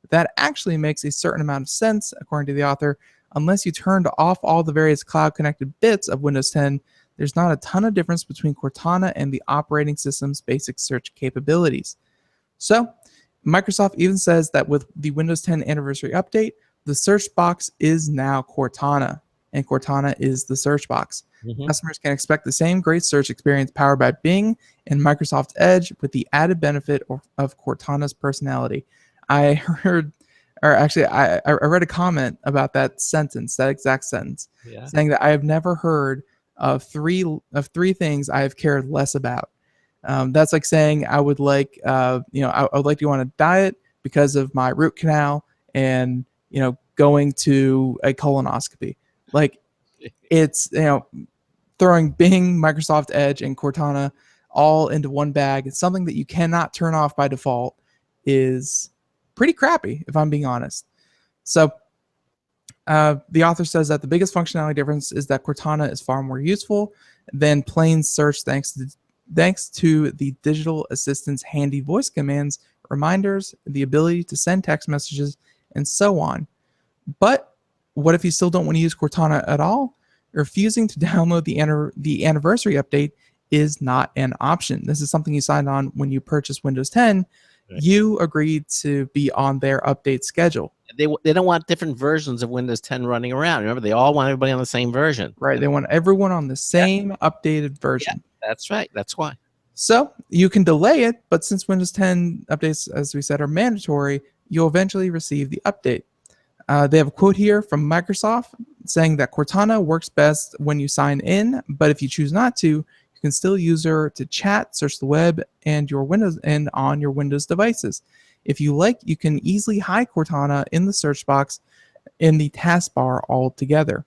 That actually makes a certain amount of sense, according to the author. Unless you turned off all the various cloud-connected bits of Windows 10, there's not a ton of difference between Cortana and the operating system's basic search capabilities. So, Microsoft even says that with the Windows 10 anniversary update, the search box is now Cortana, and Cortana is the search box. Customers can expect the same great search experience powered by Bing and Microsoft Edge with the added benefit of Cortana's personality. I heard, or actually, I read a comment about that exact sentence, saying that I have never heard of three things I have cared less about. That's like saying I would like, I would like to go on a diet because of my root canal and, going to a colonoscopy. It's, throwing Bing, Microsoft Edge, and Cortana all into one bag. It's something that you cannot turn off by default is pretty crappy, if I'm being honest. So the author says that the biggest functionality difference is that Cortana is far more useful than plain search thanks to the digital assistant's handy voice commands, reminders, the ability to send text messages, and so on. But what if you still don't want to use Cortana at all? Refusing to download the anniversary update is not an option. This is something you signed on when you purchased Windows 10. Right. You agreed to be on their update schedule. They don't want different versions of Windows 10 running around. Remember, they all want everybody on the same version. Right. They want everyone on the same updated version. Yeah, that's right. That's why. So you can delay it, but since Windows 10 updates, as we said, are mandatory, you'll eventually receive the update. They have a quote here from Microsoft saying that Cortana works best when you sign in, but if you choose not to, you can still use her to chat, search the web, and on your Windows devices. If you like, you can easily hide Cortana in the search box in the taskbar altogether.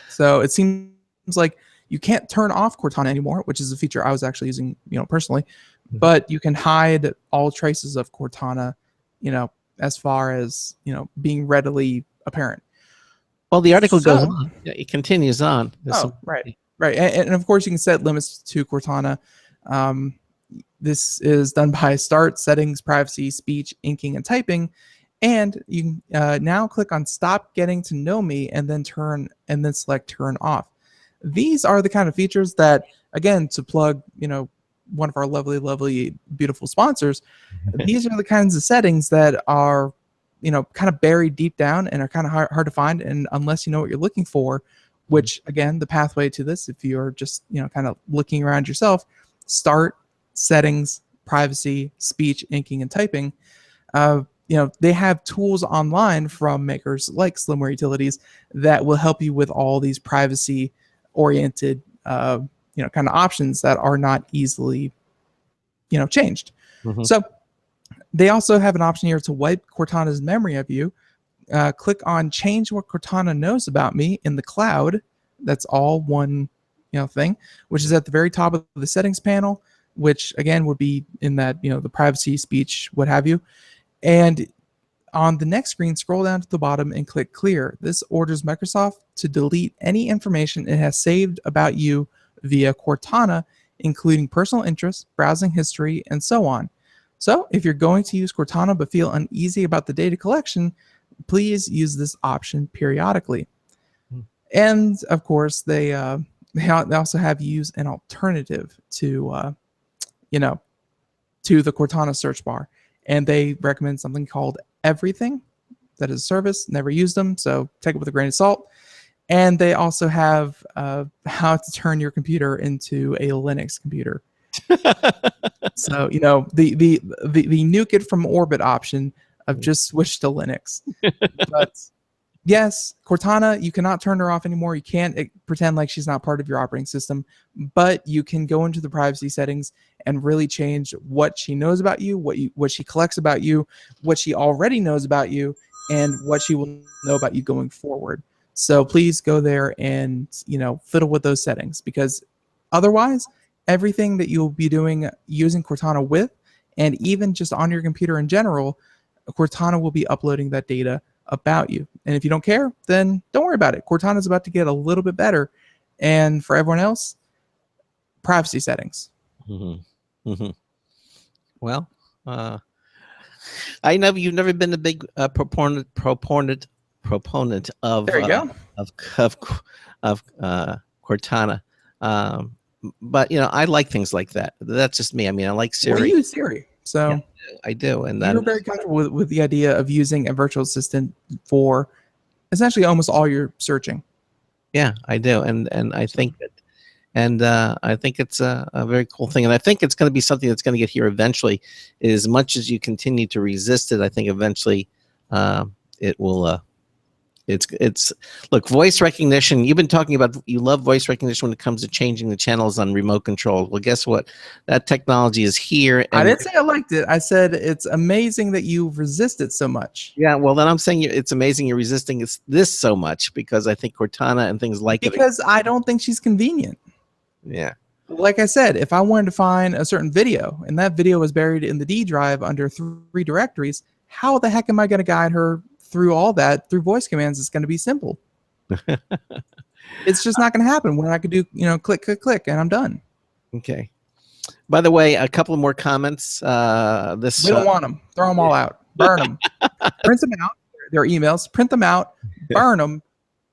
So it seems like you can't turn off Cortana anymore, which is a feature I was actually using, personally, but you can hide all traces of Cortana, as far as being readily apparent. Well, the article goes on. Yeah, it continues on. Right. And of course, you can set limits to Cortana. This is done by Start, Settings, Privacy, Speech, Inking, and Typing. And you can now click on Stop Getting to Know Me and then select Turn Off. These are the kind of features that, again, to plug, one of our lovely, beautiful sponsors, these are the kinds of settings that are, kind of buried deep down and are kind of hard to find. And unless you know what you're looking for, which again, the pathway to this, if you're just, kind of looking around yourself, Start, Settings, Privacy, Speech, Inking, and Typing. They have tools online from makers like Slimware Utilities that will help you with all these privacy oriented, kind of options that are not easily, changed. So they also have an option here to wipe Cortana's memory of you. Click on Change What Cortana Knows About Me in the cloud. That's all one, thing, which is at the very top of the settings panel. which again would be in that, the privacy, speech, what have you. And on the next screen, scroll down to the bottom and click clear. This orders Microsoft to delete any information it has saved about you via Cortana, including personal interests, browsing history, and so on. So if you're going to use Cortana but feel uneasy about the data collection, please use this option periodically. And of course, they also have you use an alternative to the Cortana search bar, and they recommend something called Everything. That is a service. Never used them, so take it with a grain of salt. And they also have how to turn your computer into a Linux computer. So the nuke it from orbit option of just switch to Linux. But yes, Cortana, you cannot turn her off anymore. You can't pretend like she's not part of your operating system, but you can go into the privacy settings and really change what she knows about you, what she collects about you, what she already knows about you, and what she will know about you going forward. So please go there and fiddle with those settings, because otherwise everything that you'll be doing using Cortana with, and even just on your computer in general, Cortana will be uploading that data about you. And if you don't care, then don't worry about it. Cortana is about to get a little bit better. And for everyone else, privacy settings. Well, I know you've never been a big proponent of there you go. of Cortana, but I like things like that. That's just me. I mean, I like Siri. Well, you use Siri, so yeah, I do, and you're very comfortable with the idea of using a virtual assistant for essentially almost all your searching. Yeah, I do, and I think that. And I think it's a very cool thing. And I think it's going to be something that's going to get here eventually. As much as you continue to resist it, I think eventually it will. Look, voice recognition. You've been talking about you love voice recognition when it comes to changing the channels on remote control. Well, guess what? That technology is here. And I didn't say I liked it. I said it's amazing that you resist it so much. Yeah, well, then I'm saying it's amazing you're resisting this so much, because I think Cortana and things like it. Because I don't think she's convenient. Yeah. Like I said, if I wanted to find a certain video and that video was buried in the D drive under 3 directories, how the heck am I going to guide her through all that through voice commands? It's going to be simple. It's just not going to happen when I could do, click, click, click, and I'm done. Okay. By the way, a couple of more comments. We don't want them. Throw them all out. Burn them. Print them out. Their emails. Print them out. Burn them,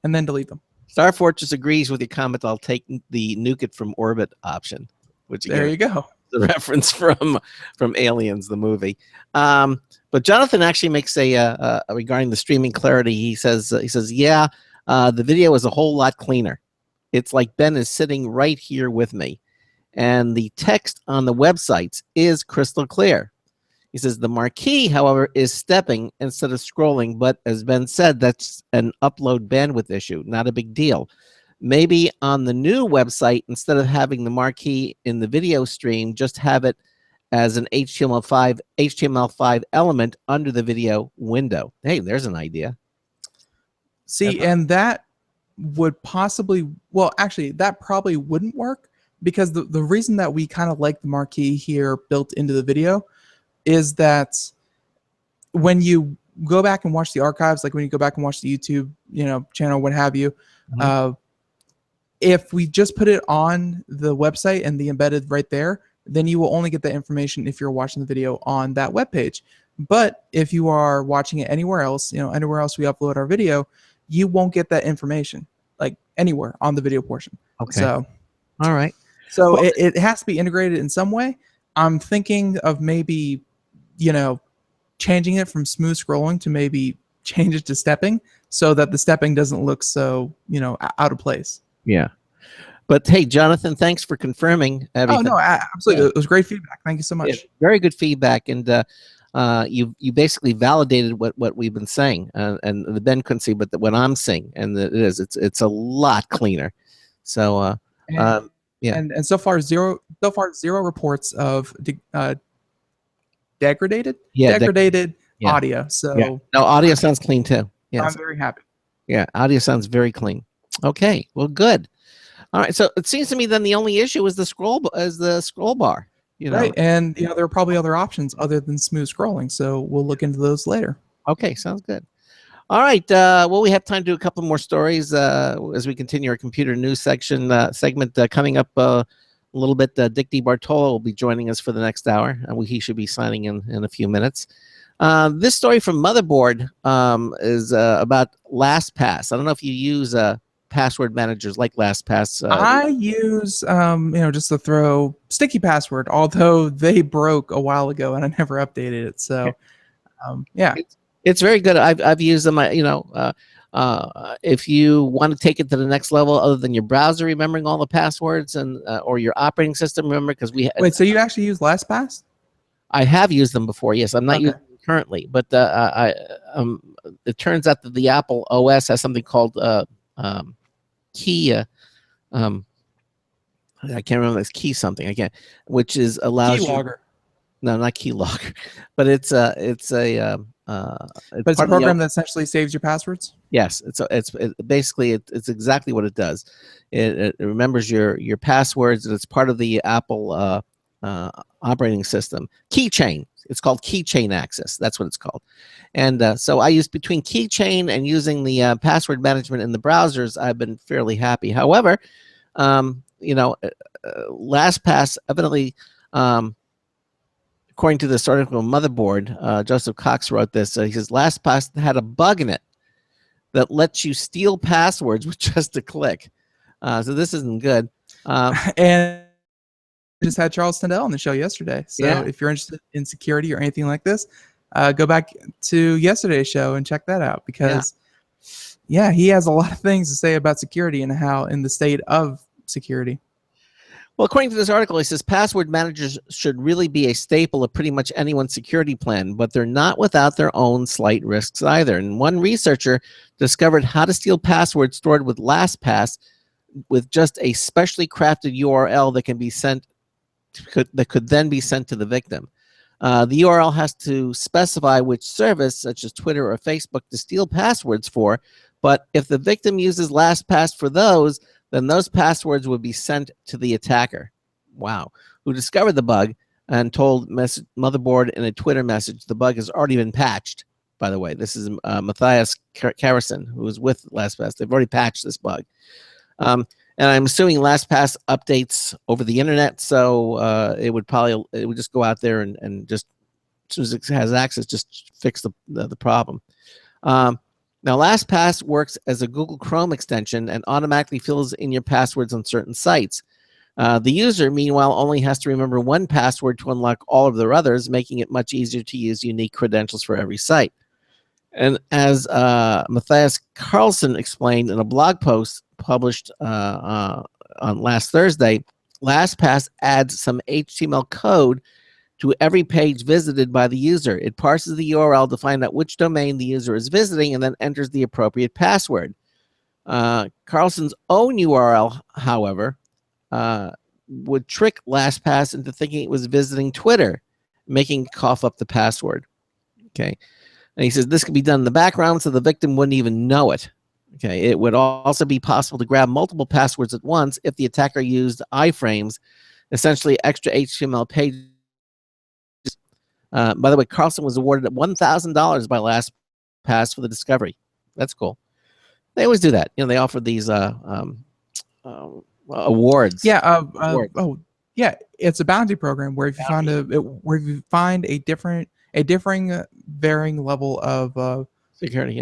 and then delete them. Star Fortress agrees with your comment. I'll take the nuke it from orbit option, which again, there you go. The reference from Aliens, the movie. But Jonathan actually makes a regarding the streaming clarity. He says, yeah, the video is a whole lot cleaner. It's like Ben is sitting right here with me, and the text on the websites is crystal clear. He says the marquee, however, is stepping instead of scrolling, but as Ben said, that's an upload bandwidth issue, not a big deal. Maybe on the new website, instead of having the marquee in the video stream, just have it as an HTML5 element under the video window. Hey, there's an idea. See, and that would possibly, well, actually, that probably wouldn't work, because the reason that we kind of like the marquee here built into the video is that when you go back and watch the archives, like when you go back and watch the YouTube, channel, what have you, if we just put it on the website and the embedded right there, then you will only get that information if you're watching the video on that web page. But if you are watching it anywhere else, anywhere else we upload our video, you won't get that information, like anywhere on the video portion. Okay. So, all right. So well, it has to be integrated in some way. I'm thinking of maybe, changing it from smooth scrolling to maybe change it to stepping, so that the stepping doesn't look so, out of place. Yeah. But hey, Jonathan, thanks for confirming everything. Oh, no, absolutely. It was great feedback. Thank you so much. Yeah, very good feedback. And you basically validated what we've been saying, and the Ben couldn't see, but what I'm seeing, and it's a lot cleaner. So yeah. And so far zero reports of degraded audio. So no, audio sounds clean too. Yeah, I'm very happy. Yeah, audio sounds very clean. Okay, well, good. All right, so it seems to me then the only issue is the scroll bar. You know. Right, and there are probably other options other than smooth scrolling, so we'll look into those later. Okay, sounds good. All right. Well, we have time to do a couple more stories as we continue our computer news segment coming up a little bit. Dick DeBartolo will be joining us for the next hour, and he should be signing in a few minutes. This story from Motherboard is about LastPass. I don't know if you use password managers like LastPass. I use, just to throw sticky password, although they broke a while ago and I never updated it. So, yeah. It's very good. I've used them. If you want to take it to the next level, other than your browser remembering all the passwords and or your operating system, remember, because Wait, so you actually use LastPass? I have used them before. Yes, I'm not Okay. using them currently, but it turns out that the Apple OS has something called key. I can't remember this key something again, which is allows Keylogger. No, not keylogger, but it's a program that essentially saves your passwords. Yes, it's basically it's exactly what it does. It remembers your passwords, and it's part of the Apple operating system keychain. It's called Keychain Access. That's what it's called. And so I use between Keychain and using the password management in the browsers. I've been fairly happy. However, LastPass evidently. According to this article, Motherboard, Joseph Cox wrote this. He says LastPass had a bug in it that lets you steal passwords with just a click. So this isn't good. And just had Charles Tindall on the show yesterday. So Yeah. if you're interested in security or anything like this, go back to yesterday's show and check that out because, yeah, he has a lot of things to say about security and how in the state of security. Well, according to this article, he says password managers should really be a staple of pretty much anyone's security plan, but they're not without their own slight risks either. And one researcher discovered how to steal passwords stored with LastPass with just a specially crafted URL that can be sent, that could then be sent to the victim. The URL has to specify which service, such as Twitter or Facebook, to steal passwords for. But if the victim uses LastPass for those, then those passwords would be sent to the attacker. Wow. Who discovered the bug and told Motherboard in a Twitter message the bug has already been patched, by the way. This is Matthias Karrison, who is with LastPass. They've already patched this bug. And I'm assuming LastPass updates over the internet, so it would just go out there and just, as soon as it has access, just fix the problem. Now, LastPass works as a Google Chrome extension and automatically fills in your passwords on certain sites. The user, meanwhile, only has to remember one password to unlock all of their others, making it much easier to use unique credentials for every site. And as Matthias Carlson explained in a blog post published on last Thursday, LastPass adds some HTML code to every page visited by the user. It parses the URL to find out which domain the user is visiting and then enters the appropriate password. Carlson's own URL, however, would trick LastPass into thinking it was visiting Twitter, making it cough up the password. Okay. And he says this could be done in the background so the victim wouldn't even know it. Okay. It would also be possible to grab multiple passwords at once if the attacker used iframes, essentially extra HTML pages. By the way, Carlson was awarded $1,000 by LastPass for the discovery. That's cool. They always do that. They offer these awards. Yeah. Awards. Oh, yeah. It's a bounty program where if you find a differing, varying level of Security.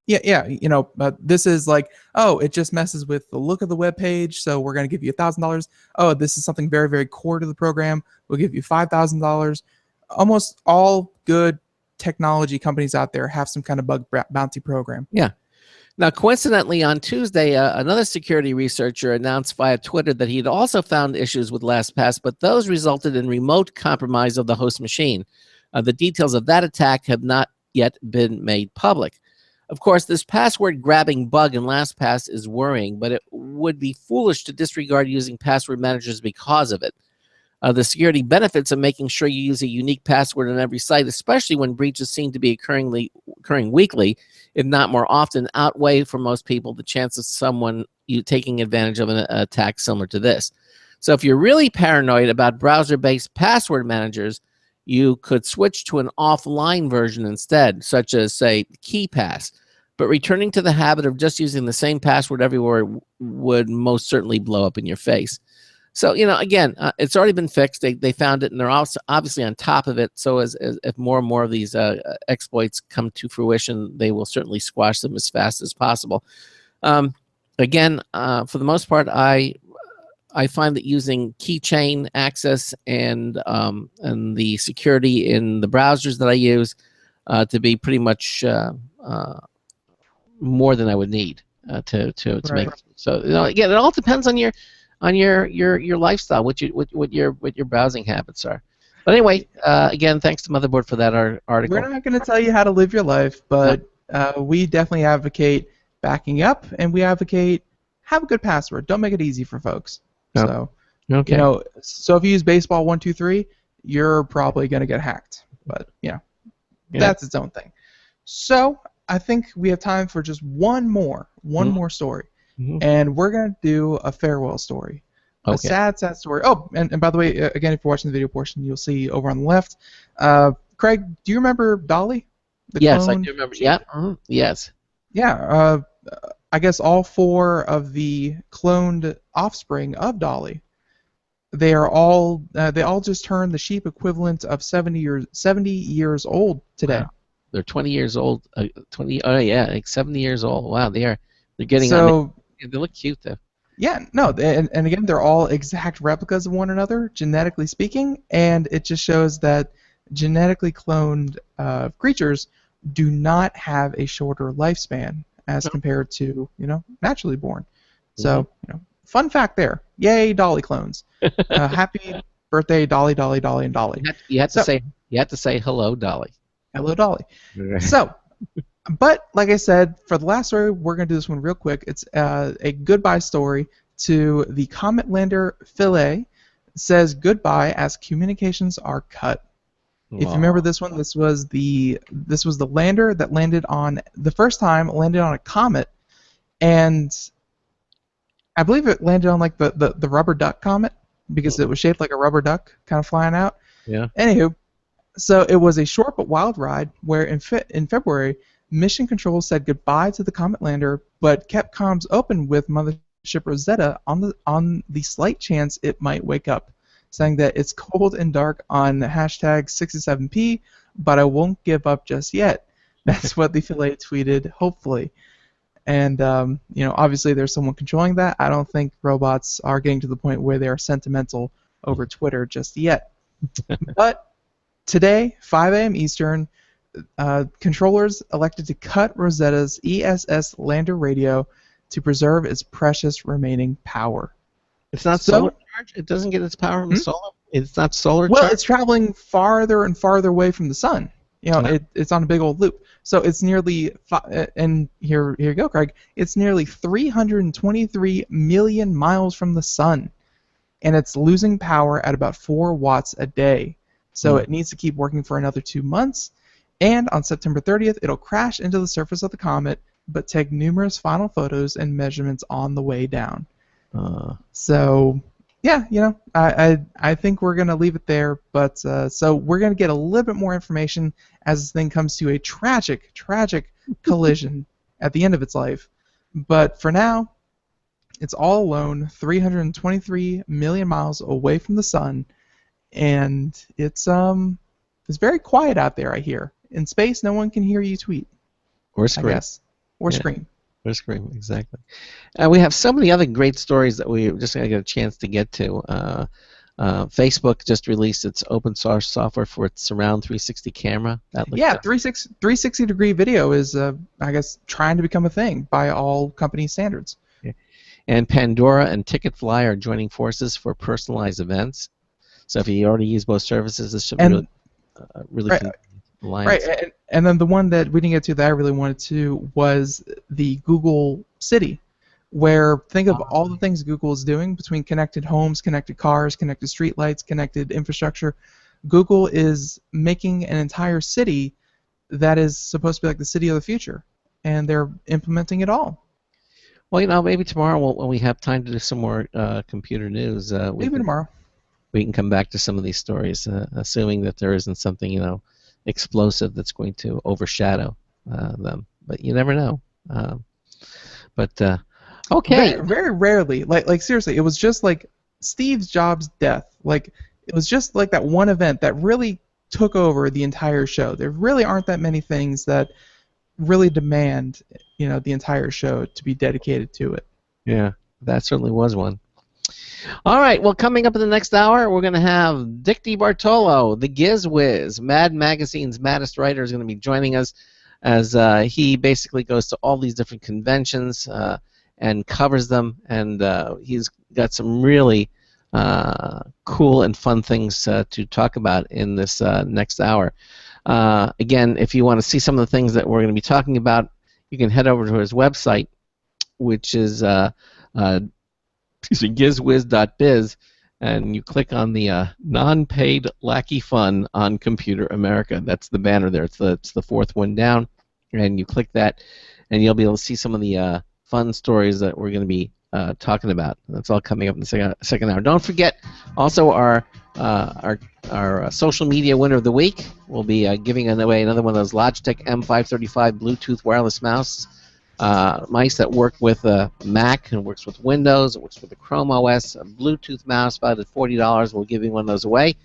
Yeah. This is like, oh, it just messes with the look of the web page, so we're going to give you $1,000. Oh, this is something very, very core to the program. We'll give you $5,000. Almost all good technology companies out there have some kind of bug bounty program. Yeah. Now, coincidentally, on Tuesday, another security researcher announced via Twitter that he had also found issues with LastPass, but those resulted in remote compromise of the host machine. The details of that attack have not yet been made public. Of course, this password-grabbing bug in LastPass is worrying, but it would be foolish to disregard using password managers because of it. The security benefits of making sure you use a unique password on every site, especially when breaches seem to be occurring weekly, if not more often, outweigh for most people the chance of someone taking advantage of an attack similar to this. So if you're really paranoid about browser-based password managers, you could switch to an offline version instead, such as, say, KeyPass. But returning to the habit of just using the same password everywhere would most certainly blow up in your face. So, again, it's already been fixed. They found it, and they're also obviously on top of it. So as if more and more of these exploits come to fruition, they will certainly squash them as fast as possible. Again, for the most part, I find that using keychain access and the security in the browsers that I use to be pretty much more than I would need to make. So again, it all depends on your lifestyle, what your browsing habits are. But anyway, again, thanks to Motherboard for that article. We're not going to tell you how to live your life, but we definitely advocate backing up, and we advocate have a good password. Don't make it easy for folks. No. So, Okay. so if you use baseball 123, you're probably going to get hacked. But that's its own thing. So I think we have time for just one more story. And we're going to do a farewell story. A sad story. Oh, and by the way, again, if you're watching the video portion, you'll see over on the left. Craig, do you remember Dolly? Yes, I do remember. Yeah. Yes. Yeah. I guess all 4 of the cloned offspring of Dolly, they all just turned the sheep equivalent of 70 years old today. Wow. They're 20 years old. 20. Oh yeah, like 70 years old. Wow, they're getting. So they look cute though. Yeah, no, and again, they're all exact replicas of one another, genetically speaking, and it just shows that genetically cloned creatures do not have a shorter lifespan as compared to naturally born. So fun fact there. Yay, Dolly clones! Happy birthday, Dolly, Dolly, Dolly, and Dolly. You have to say hello, Dolly. Hello, Dolly. So. But, like I said, for the last story, we're going to do this one real quick. It's a goodbye story to the comet lander Philae. It says goodbye as communications are cut. Wow. If you remember this one, this was the lander that landed on a comet, and I believe it landed on like the rubber duck comet because it was shaped like a rubber duck kind of flying out. Yeah. Anywho, so it was a short but wild ride where in February, Mission Control said goodbye to the comet lander, but kept comms open with Mothership Rosetta on the slight chance it might wake up, saying that it's cold and dark on hashtag 67P, but I won't give up just yet. That's what the Philae tweeted, hopefully. And obviously there's someone controlling that. I don't think robots are getting to the point where they are sentimental over Twitter just yet. But today, 5 a.m. Eastern, controllers elected to cut Rosetta's ESS lander radio to preserve its precious remaining power. It's not solar charge? It doesn't get its power from solar? It's not solar charge? Well, it's traveling farther and farther away from the sun. It's on a big old loop. So it's nearly, and here you go, Craig, it's nearly 323 million miles from the sun. And it's losing power at about 4 watts a day. So it needs to keep working for another 2 months. And on September 30th, it'll crash into the surface of the comet, but take numerous final photos and measurements on the way down. So, yeah, I think we're going to leave it there. But so we're going to get a little bit more information as this thing comes to a tragic collision at the end of its life. But for now, it's all alone, 323 million miles away from the sun, and it's very quiet out there, I hear. In space, no one can hear you tweet. Or scream. I guess. Or scream. Or scream, exactly. We have so many other great stories that we just going to get a chance to get to. Facebook just released its open source software for its Surround 360 camera. 360-degree video is, I guess, trying to become a thing by all company standards. Yeah. And Pandora and Ticketfly are joining forces for personalized events. So if you already use both services, this should really alliance. Right, and then the one that we didn't get to that I really wanted to was the Google City, where think of all the things Google is doing between connected homes, connected cars, connected streetlights, connected infrastructure. Google is making an entire city that is supposed to be like the city of the future, and they're implementing it all. Well, maybe tomorrow when we have time to do some more computer news, Maybe tomorrow. we can come back to some of these stories, assuming that there isn't something explosive that's going to overshadow them. But you never know. Okay. Very, very rarely, like seriously, it was just like Steve Jobs' death. Like it was just like that one event that really took over the entire show. There really aren't that many things that really demand, the entire show to be dedicated to it. Yeah, that certainly was one. All right, well, coming up in the next hour, we're going to have Dick DeBartolo, the GizWiz, Mad Magazine's maddest writer, is going to be joining us as he basically goes to all these different conventions and covers them, and he's got some really cool and fun things to talk about in this next hour. Again, if you want to see some of the things that we're going to be talking about, you can head over to his website, which is GizWiz.biz, and you click on the non-paid lackey fun on Computer America. That's the banner there. It's the fourth one down, and you click that, and you'll be able to see some of the fun stories that we're going to be talking about. That's all coming up in the second hour. Don't forget, also our social media winner of the week. We'll be giving away another one of those Logitech M535 Bluetooth wireless mice that work with Mac and works with Windows. It works with the Chrome OS. A Bluetooth mouse valued at $40. We'll give you one of those away.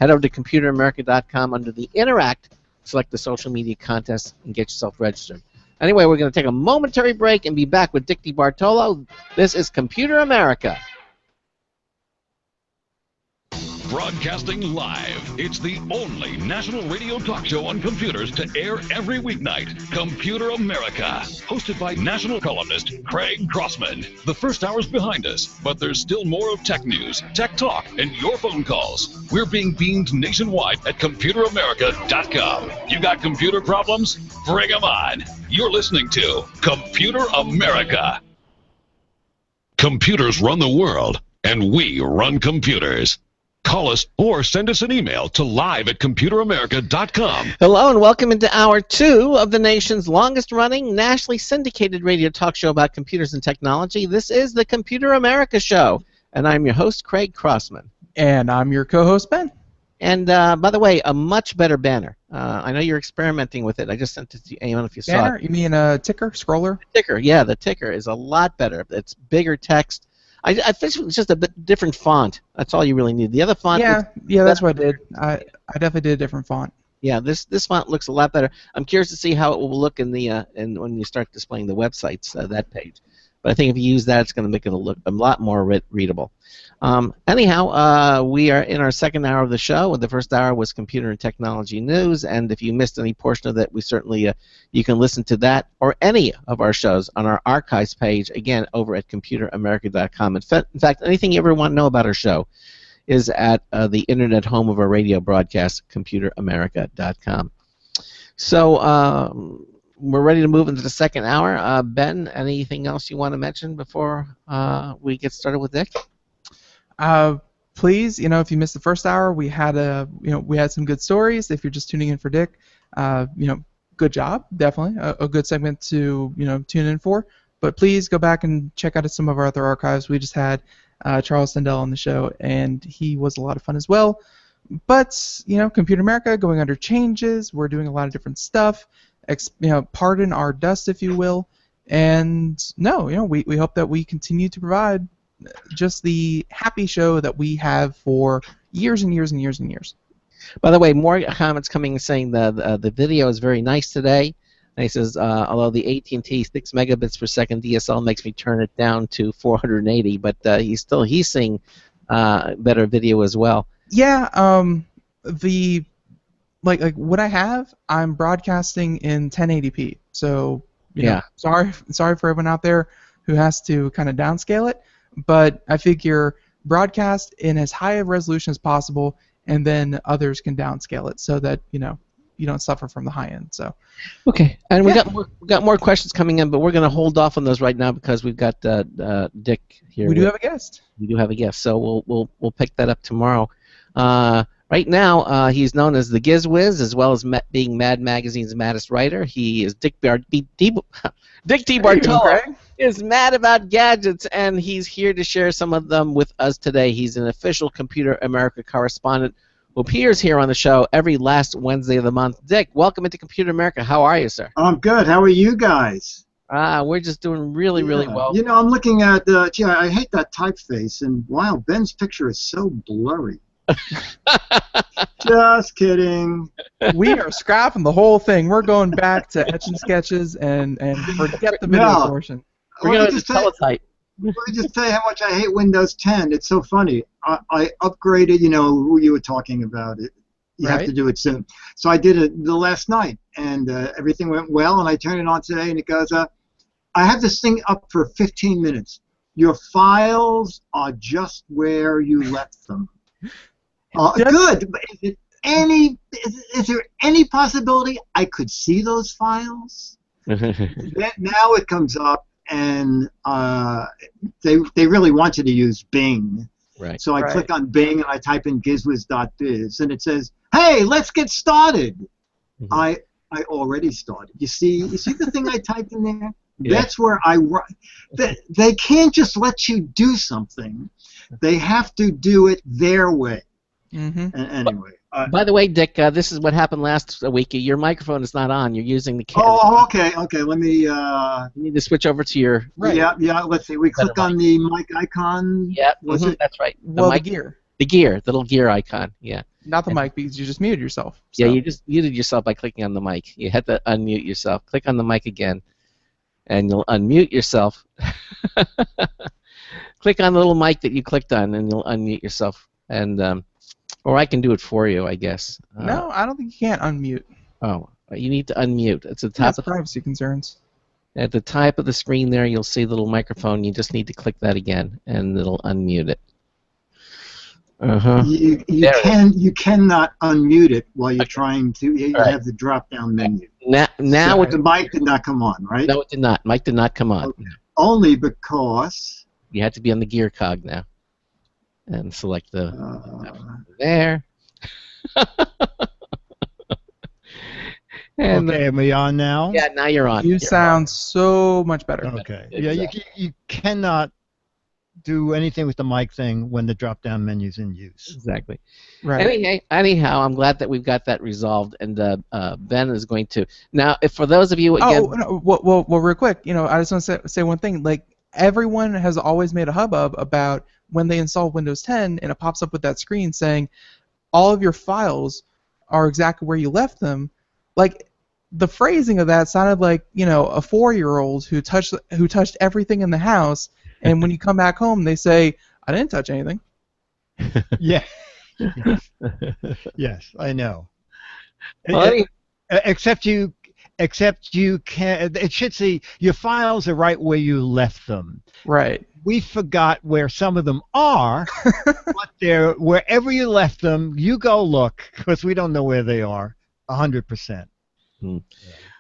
Head over to ComputerAmerica.com under the Interact. Select the social media contest and get yourself registered. Anyway, we're going to take a momentary break and be back with Dick DeBartolo. This is Computer America. Broadcasting live. It's the only national radio talk show on computers to air every weeknight. Computer America. Hosted by national columnist Craig Crossman. The first hour's behind us, but there's still more of tech news, tech talk, and your phone calls. We're being beamed nationwide at ComputerAmerica.com. You got computer problems? Bring them on. You're listening to Computer America. Computers run the world, and we run computers. Call us or send us an email to live@computeramerica.com. Hello and welcome into Hour 2 of the nation's longest-running, nationally syndicated radio talk show about computers and technology. This is the Computer America Show, and I'm your host, Craig Crossman. And I'm your co-host, Ben. And by the way, a much better banner. I know you're experimenting with it. I just sent it to you. I don't know if you saw it. You mean a ticker, scroller? Ticker, yeah, the ticker is a lot better. It's bigger text. I think it's just a bit different font. That's all you really need. The other font. Yeah, that's what I did. I definitely did a different font. Yeah, this font looks a lot better. I'm curious to see how it will look in the and when you start displaying the websites, that page. But I think if you use that, it's going to make it look a lot more readable. Anyhow, we are in our second hour of the show. The first hour was computer and technology news, and if you missed any portion of that, we certainly you can listen to that or any of our shows on our archives page, again, over at ComputerAmerica.com. In fact, anything you ever want to know about our show is at the internet home of our radio broadcast, ComputerAmerica.com. So we're ready to move into the second hour. Ben, anything else you want to mention before we get started with Dick? Please, if you missed the first hour, we had some good stories. If you're just tuning in for Dick, good job, definitely a good segment to tune in for. But please go back and check out some of our other archives. We just had Charles Sandell on the show, and he was a lot of fun as well. But Computer America going under changes. We're doing a lot of different stuff. Pardon our dust, if you will. And we hope that we continue to provide just the happy show that we have for years and years and years and years. By the way, more comments coming saying the video is very nice today. And he says, although the AT&T 6 megabits per second DSL makes me turn it down to 480, but he's seeing better video as well. Yeah, the like what I have, I'm broadcasting in 1080p. So sorry for everyone out there who has to kind of downscale it. But I figure broadcast in as high a resolution as possible, and then others can downscale it so that you don't suffer from the high end. So okay, and we got more questions coming in, but we're going to hold off on those right now because we've got Dick here. We do have a guest. We do have a guest, so we'll pick that up tomorrow. Right now, he's known as the GizWiz, as well as being Mad Magazine's maddest writer. He is Dick DeBartolo. is mad about gadgets, and he's here to share some of them with us today. He's an official Computer America correspondent who appears here on the show every last Wednesday of the month. Dick, welcome into Computer America. How are you, sir? I'm good. How are you guys? We're just doing really, really well. You know, I'm looking at, gee, I hate that typeface, and wow, Ben's picture is so blurry. Just kidding. We are scrapping the whole thing. We're going back to etch and sketches and forget the video portion. We're going to teletype. Let me just tell you how much I hate Windows 10. It's so funny. I upgraded, you know, who you were talking about it. You have to do it soon. So I did it the last night, and everything went well, and I turned it on today, and it goes, I have this thing up for 15 minutes. Your files are just where you left them. Good. But is there any possibility I could see those files? Now it comes up, and they really want you to use Bing. Right. So I click on Bing, and I type in GizWiz.biz, and it says, "Hey, let's get started." I already started. You see the thing I typed in there? Yeah. That's where I run. They can't just let you do something. They have to do it their way. Anyway. By the way, Dick, this is what happened last week. Your microphone is not on. You're using the camera. Oh, okay. Let me. You need to switch over to your. Yeah. Let's see. We click on the mic icon. Yeah. That's right. The gear. The little gear icon. Yeah. Not the mic, because you just muted yourself. So. Yeah, you just muted yourself by clicking on the mic. You had to unmute yourself. Click on the mic again, and you'll unmute yourself. Click on the little mic that you clicked on, and you'll unmute yourself. And or I can do it for you, I guess. No, I don't think you can't unmute. Oh, you need to unmute. It's the top. That's privacy concerns. At the top of the screen there, you'll see the little microphone. You just need to click that again, and it'll unmute it. You cannot unmute it while you're trying to. You have the drop-down menu. Now so the mic did not come on, right? No, it did not. Mic did not come on. Okay. Only because you had to be on the gear cog now, and select the there. And okay, am we on now? Yeah, now you're on. You sound so much better. Okay. Exactly. Yeah, you cannot do anything with the mic thing when the drop-down menu's in use. Exactly. Right. Anyhow, I'm glad that we've got that resolved, and Ben is going to now. If for those of you again, well, real quick, you know, I just want to say one thing. Like, everyone has always made a hubbub about when they install Windows 10, and it pops up with that screen saying all of your files are exactly where you left them. Like, the phrasing of that sounded like, you know, a 4-year-old who touched everything in the house. And when you come back home, they say, "I didn't touch anything." Yeah. Yes, I know. Well, except you can. It should say your files are right where you left them. Right. We forgot where some of them are, but they're wherever you left them. You go look, because we don't know where they are 100%.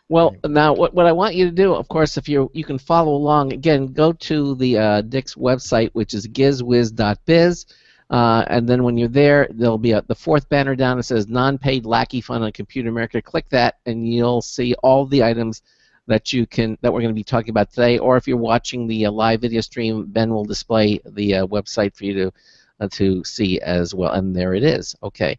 Well, now what I want you to do, of course, if you can follow along, again, go to the Dick's website, which is GizWiz.biz, and then when you're there, there'll be the fourth banner down that says non-paid lackey fun on Computer America. Click that, and you'll see all the items that we're going to be talking about today. Or if you're watching the live video stream, Ben will display the website for you to see as well, and there it is. Okay.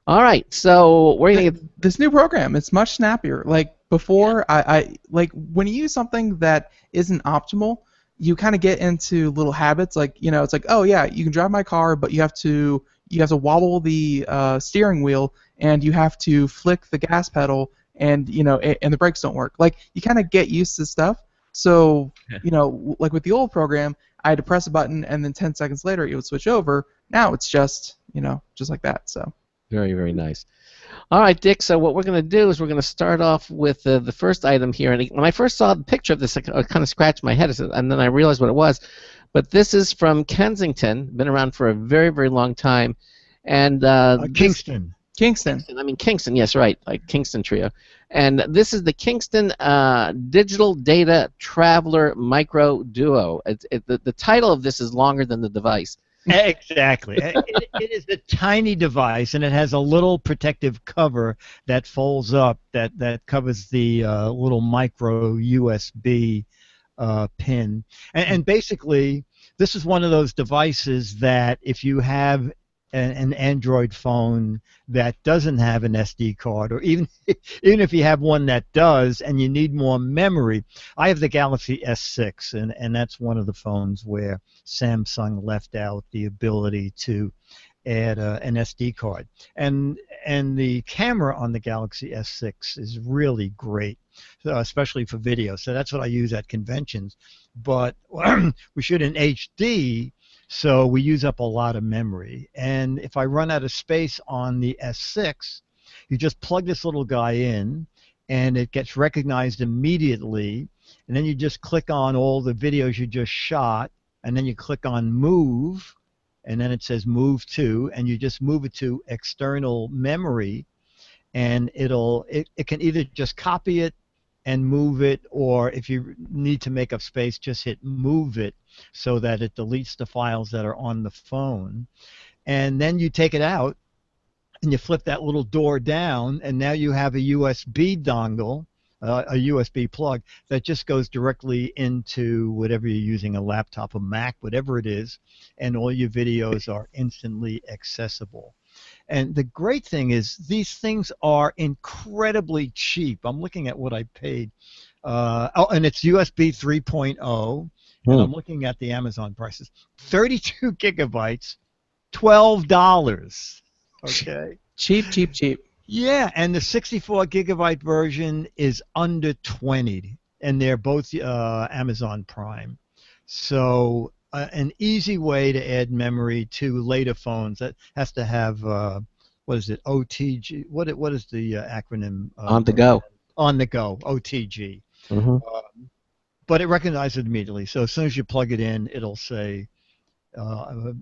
All right, so we're going to get this new program. It's much snappier. Like before, I like when you use something that isn't optimal, you kind of get into little habits. Like, you know, it's like, oh yeah, you can drive my car, but you have to wobble the steering wheel, and you have to flick the gas pedal, and you know, and the brakes don't work. Like, you kind of get used to stuff. So you know, like with the old program, I had to press a button, and then 10 seconds later it would switch over. Now it's just, you know, just like that. So. Very, very nice. All right, Dick, so what we're going to do is we're going to start off with the first item here. And when I first saw the picture of this, I kind of scratched my head, and then I realized what it was. But this is from Kensington, been around for a very, very long time. And Kingston. Kingston. I mean, Kingston, yes, right, like Kingston Trio. And this is the Kingston Digital Data Traveler Micro Duo. The title of this is longer than the device. Exactly. It is a tiny device, and it has a little protective cover that folds up that covers the little micro USB pin. And basically, this is one of those devices that if you have an Android phone that doesn't have an SD card, or even if you have one that does and you need more memory. I have the Galaxy S6, and that's one of the phones where Samsung left out the ability to add an SD card. And the camera on the Galaxy S6 is really great, especially for video. So that's what I use at conventions. But we shoot in HD, so we use up a lot of memory. And if I run out of space on the S6, you just plug this little guy in, and it gets recognized immediately. And then you just click on all the videos you just shot, and then you click on Move, and then it says Move To, and you just move it to external memory, and it can either just copy it and move it, or if you need to make up space, just hit Move It so that it deletes the files that are on the phone. And then you take it out and you flip that little door down, and now you have a USB dongle, a USB plug that just goes directly into whatever you're using, a laptop, a Mac, whatever it is, and all your videos are instantly accessible. And the great thing is these things are incredibly cheap. I'm looking at what I paid. And it's USB 3.0, and I'm looking at the Amazon prices. 32 gigabytes, $12. Okay. Cheap. Yeah, and the 64 gigabyte version is under 20, and they're both Amazon Prime. So an easy way to add memory to later phones that has to have what is it, OTG? What is the acronym? On the go. On the go, OTG. But it recognizes it immediately. So as soon as you plug it in, it'll say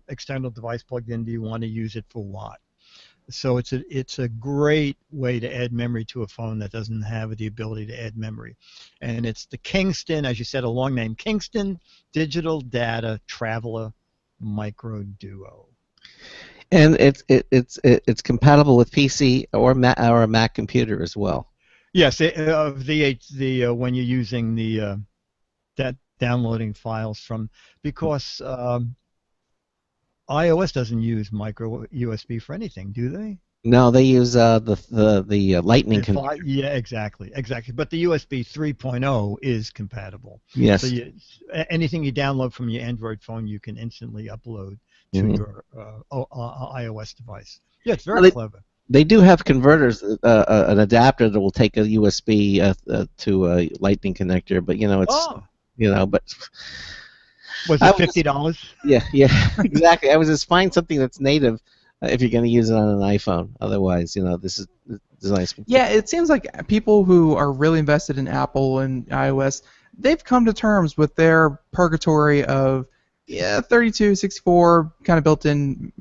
external device plugged in. Do you want to use it for what? So it's a great way to add memory to a phone that doesn't have the ability to add memory. And it's the Kingston, as you said, a long name, Kingston Digital Data Traveler Micro Duo. And it's compatible with PC or a Mac computer as well. Yes, when you're using that downloading files from, because iOS doesn't use micro USB for anything, do they? No, they use the Lightning connector. Yeah, exactly. But the USB 3.0 is compatible. Yes. So anything you download from your Android phone, you can instantly upload to your iOS device. Yeah, it's very clever. They do have converters, an adapter that will take a USB to a Lightning connector, but but. Was it $50? Yeah, exactly. I was just find something that's native if you're going to use it on an iPhone. Otherwise, this is nice. Yeah, it seems like people who are really invested in Apple and iOS, they've come to terms with their purgatory of 32, 64 kind of built-in,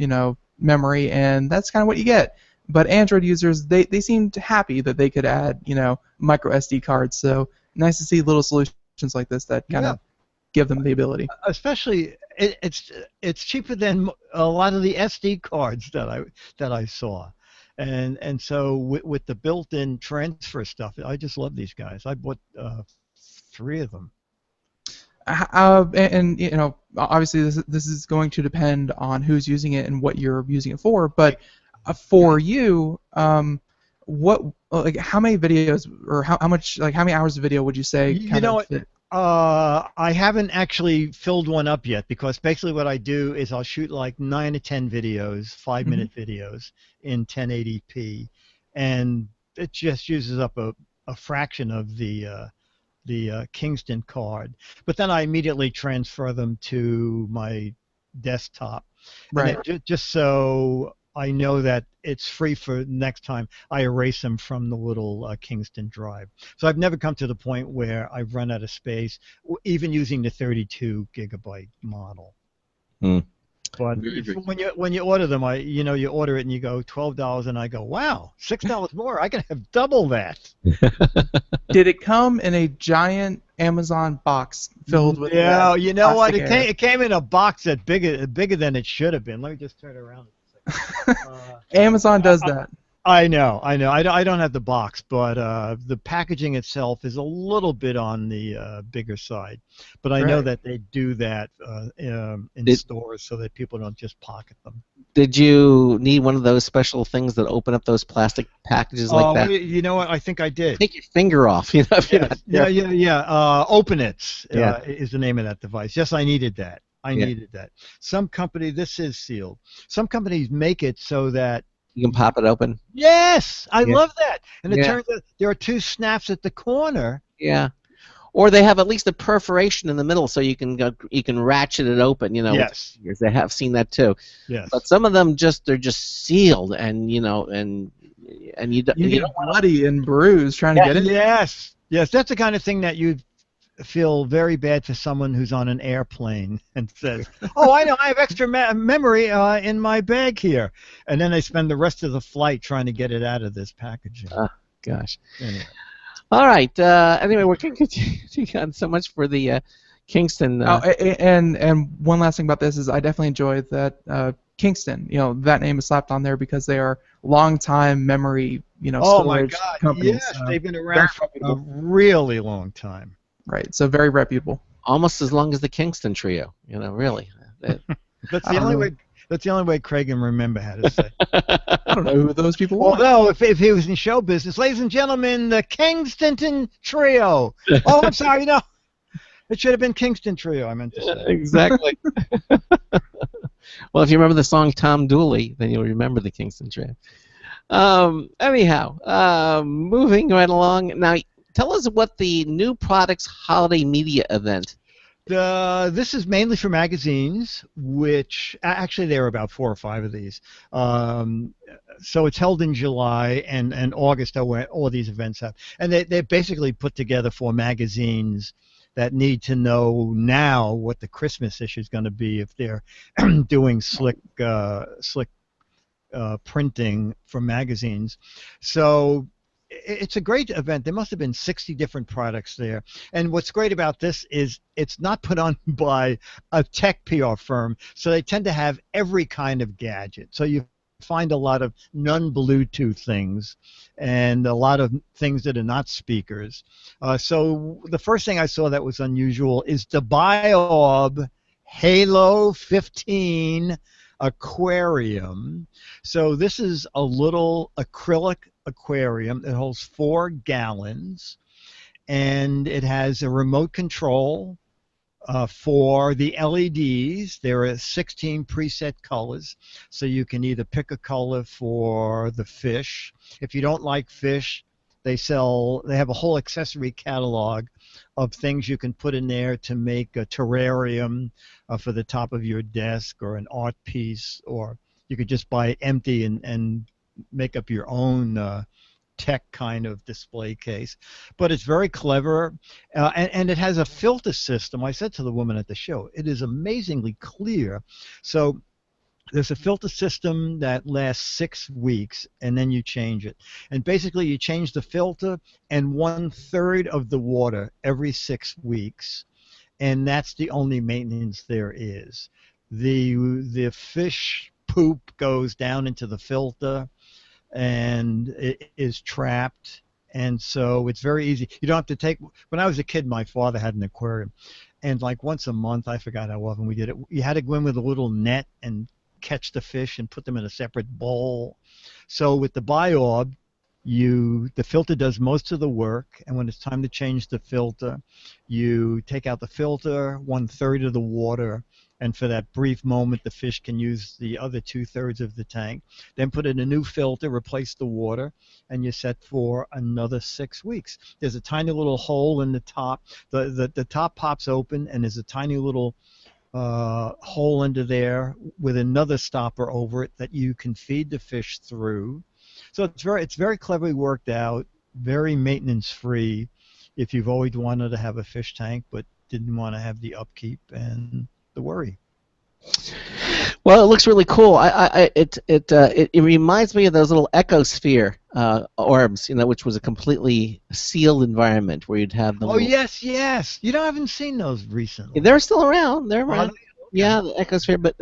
memory, and that's kind of what you get. But Android users, they seemed happy that they could add, micro SD cards. So nice to see little solutions like this that kind of give them the ability. Especially, it's cheaper than a lot of the SD cards that I saw, and so with the built-in transfer stuff, I just love these guys. I bought 3 of them. And obviously this is going to depend on who's using it and what you're using it for. But for you, how many videos or how many hours of video would you say? I haven't actually filled one up yet, because basically what I do is I'll shoot like 9 to 10 videos, 5-minute videos in 1080p, and it just uses up a fraction of the Kingston card. But then I immediately transfer them to my desktop, right? Just so I know that it's free for next time. I erase them from the little Kingston drive. So I've never come to the point where I've run out of space, even using the 32 gigabyte model. But when you order them, you order it and you go $12, and I go, wow, $6 more. I can have double that. Did it come in a giant Amazon box filled with? Yeah, you know what? It came in a box that's bigger than it should have been. Let me just turn it around. Amazon does that. I know. I don't have the box, but the packaging itself is a little bit on the bigger side. But I know Right. that they do that in stores so that people don't just pocket them. Did you need one of those special things that open up those plastic packages like that? You know what? I think I did. Take your finger off, you know. If you're not Yeah. Open It Yeah. is the name of that device. Yes, I needed that. I Yeah. needed that. Some company, this is sealed. Some companies make it so that You can pop it open. yes, I Yeah. love that. And it Yeah. turns out there are 2 snaps at the corner. Yeah. Or they have at least a perforation in the middle, so you can ratchet it open. You know. with Yes. fingers. They have seen that too. Yes. But some of them they're just sealed, and you You you get don't want bloody and bruised trying to get it. Yes. Yes, that's the kind of thing that you'd feel very bad for someone who's on an airplane and says, "Oh, I know, I have extra memory in my bag here," and then they spend the rest of the flight trying to get it out of this packaging. Gosh. Anyway. All right. Anyway, we're going to continue on so much for the Kingston. And one last thing about this is I definitely enjoy that Kingston. You know, that name is slapped on there because they are long-time memory. Oh my storage God! companies. Yes, so they've been around for a reputable. really long time. Right. So very reputable. Almost as long as the Kingston Trio. You know, really. That's I the don't only know. way. That's the only way Craig can remember how to say. I don't know who those people are. Although, if he was in show business, ladies and gentlemen, the Kingston Trio. Oh, I'm sorry, no. It should have been Kingston Trio, I meant to say. Exactly. Well, if you remember the song Tom Dooley, then you'll remember the Kingston Trio. Anyhow, moving right along. Now, tell us what the new products holiday media event. This is mainly for magazines, which actually there are about 4 or 5 of these. So it's held in July and August are where all these events have. And they're basically put together for magazines that need to know now what the Christmas issue is going to be if they're doing slick printing for magazines. So it's a great event. There must have been 60 different products there. And what's great about this is it's not put on by a tech PR firm, so they tend to have every kind of gadget. So you find a lot of non-Bluetooth things and a lot of things that are not speakers. So the first thing I saw that was unusual is the Biob Halo 15 aquarium. So this is a little acrylic aquarium. It holds 4 gallons, and it has a remote control for the LEDs. There are 16 preset colors, so you can either pick a color for the fish. If you don't like fish, they have a whole accessory catalog of things you can put in there to make a terrarium for the top of your desk or an art piece, or you could just buy it empty and make up your own tech kind of display case. But it's very clever, and it has a filter system. I said to the woman at the show, it is amazingly clear. So there's a filter system that lasts 6 weeks, and then you change it. And basically you change the filter and 1/3 of the water every 6 weeks, and that's the only maintenance there is. The fish poop goes down into the filter and it is trapped, and so it's very easy. You don't have to take. When I was a kid, my father had an aquarium, and like once a month, I forgot how often we did it, you had to go in with a little net and catch the fish and put them in a separate bowl. So with the Biob, the filter does most of the work, and when it's time to change the filter, you take out the filter, 1/3 of the water, and for that brief moment the fish can use the other 2/3 of the tank. Then put in a new filter, replace the water, and you're set for another 6 weeks. There's a tiny little hole in the top. The top pops open, and there's a tiny little hole under there with another stopper over it that you can feed the fish through. So it's very cleverly worked out, very maintenance free if you've always wanted to have a fish tank but didn't want to have the upkeep and the worry. Well, it looks really cool. It reminds me of those little ecosphere orbs, which was a completely sealed environment where you'd have them. Oh yes. You know, I haven't seen those recently. They're still around. They're around. Okay. Yeah, the ecosphere. But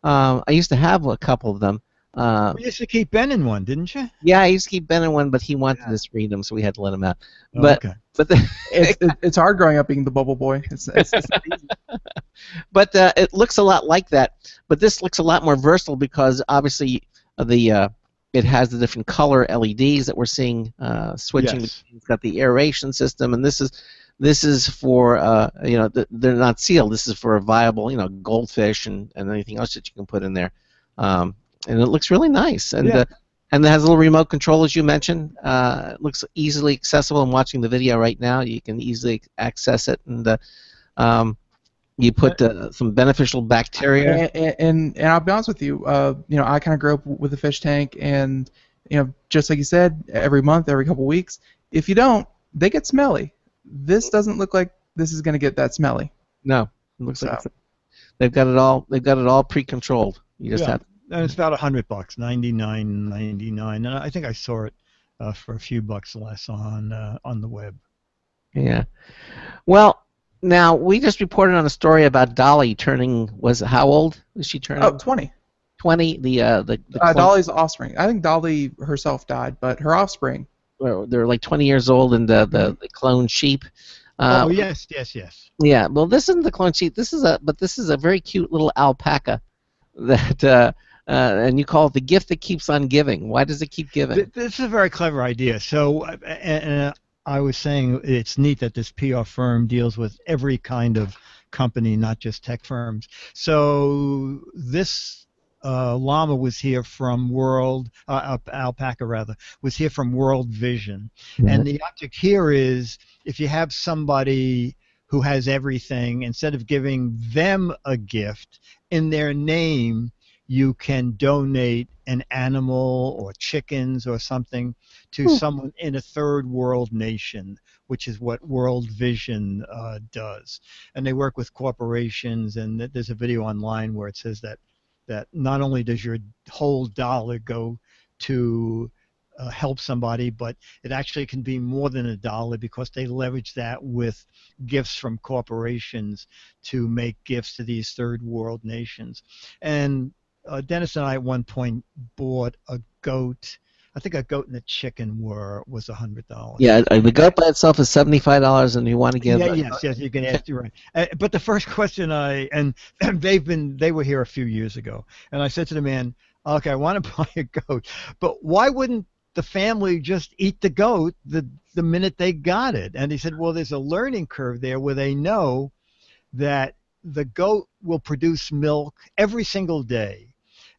I used to have a couple of them. You used to keep Ben in one, didn't you? Yeah, I used to keep Ben in one, but he wanted his freedom, so we had to let him out. Oh, But okay. but It's hard growing up being the bubble boy. It's not easy. but it looks a lot like that. But this looks a lot more versatile because obviously it has the different color LEDs that we're seeing switching. Yes. It's got the aeration system, and this is for they're not sealed. This is for a viable goldfish and anything else that you can put in there. And it looks really nice, and it has a little remote control, as you mentioned. It looks easily accessible. I'm watching the video right now. You can easily access it, and you put some beneficial bacteria. And I'll be honest with you. I kind of grew up with a fish tank, and just like you said, every month, every couple weeks. If you don't, they get smelly. This doesn't look like this is going to get that smelly. No, it looks like they've got it all. They've got it all pre-controlled. You just have. And it's about $100, $99.99, and I think I saw it for a few bucks less on the web. Yeah. Well, now we just reported on a story about Dolly turning. How old was she turning? Oh, 20. 20. The Dolly's offspring. I think Dolly herself died, but her offspring. They're like 20 years old, and the clone sheep. Yes. Yeah. Well, this isn't the clone sheep. This is a very cute little alpaca that. And you call it the gift that keeps on giving. Why does it keep giving? This is a very clever idea. So, and I was saying it's neat that this PR firm deals with every kind of company, not just tech firms. So this llama was here from alpaca rather, was here from World Vision. Mm-hmm. And the object here is if you have somebody who has everything, instead of giving them a gift in their name, you can donate an animal or chickens or something to someone in a third world nation, which is what World Vision does. And they work with corporations, and there's a video online where it says that not only does your whole dollar go to help somebody, but it actually can be more than $1 because they leverage that with gifts from corporations to make gifts to these third world nations. And Dennis and I at one point bought a goat. I think a goat and a chicken was $100. Yeah, the goat by itself is $75, and you want to give. Yes, you can ask. You're right. But the first question they were here a few years ago, and I said to the man, "Okay, I want to buy a goat, but why wouldn't the family just eat the goat the minute they got it?" And he said, "Well, there's a learning curve there where they know that the goat will produce milk every single day.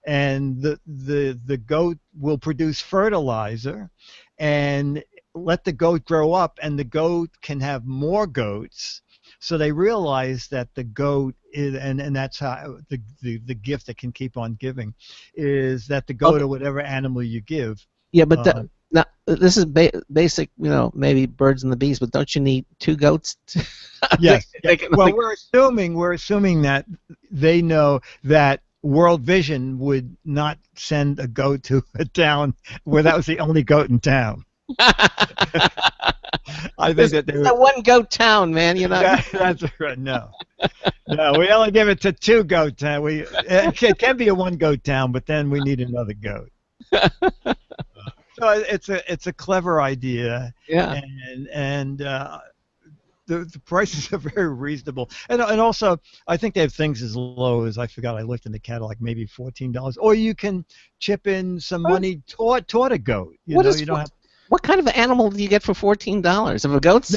And the goat will produce fertilizer and let the goat grow up, and the goat can have more goats." So they realize that the goat is, and that's how the gift that can keep on giving is that the goat or whatever animal you give. Yeah, but now this is basic, maybe birds and the bees, but don't you need 2 goats? Yes. Well, we're assuming that they know that World Vision would not send a goat to a town where that was the only goat in town. I think that they were a 1 goat town, man. That's right. No, we only give it to 2 goat town. It can be a 1 goat town, but then we need another goat. So it's a clever idea. Yeah. And the prices are very reasonable, and also I think they have things as low as, I forgot, I looked in the catalog, maybe $14, or you can chip in some money toward a goat. What kind of animal do you get for $14? If a goat's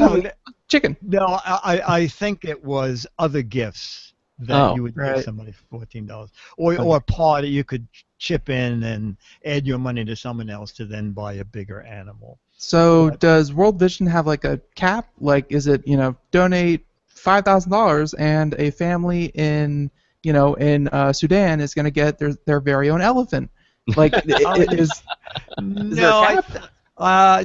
chicken? No, I think it was other gifts that you would give somebody for $14, or a paw that you could chip in and add your money to someone else to then buy a bigger animal. So does World Vision have like a cap? Like, is it, donate $5,000 and a family in Sudan is going to get their very own elephant? Like, is there a cap?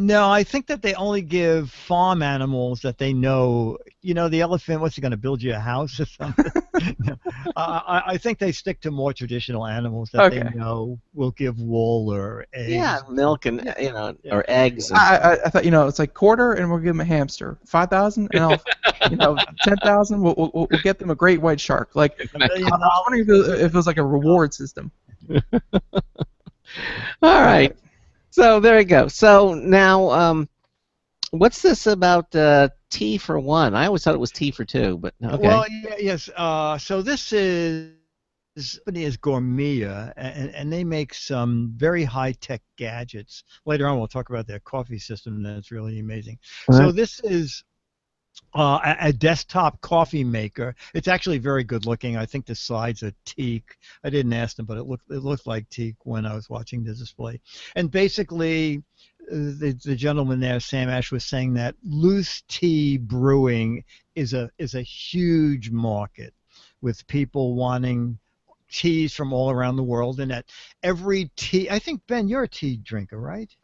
No, I think that they only give farm animals that they know. The elephant, what's he going to build you a house or something? No. I think they stick to more traditional animals that they know will give wool or eggs. Yeah, milk and or eggs. I thought it's like quarter, and we'll give them a hamster. 5,000, and 10,000. We'll get them a great white shark. Like, I was wondering if it was like a reward system. All right. So there you go. So now, what's this about T for 1? I always thought it was T for 2, but okay. Well, yes. So this company is Gourmia, and they make some very high-tech gadgets. Later on, we'll talk about their coffee system. That's really amazing. So this is a desktop coffee maker. It's actually very good looking. I think the sides are teak. I didn't ask them, but it looked like teak when I was watching the display. And basically, the gentleman there, Sam Ash, was saying that loose tea brewing is a huge market, with people wanting teas from all around the world, and that every tea. I think, Ben, you're a tea drinker, right?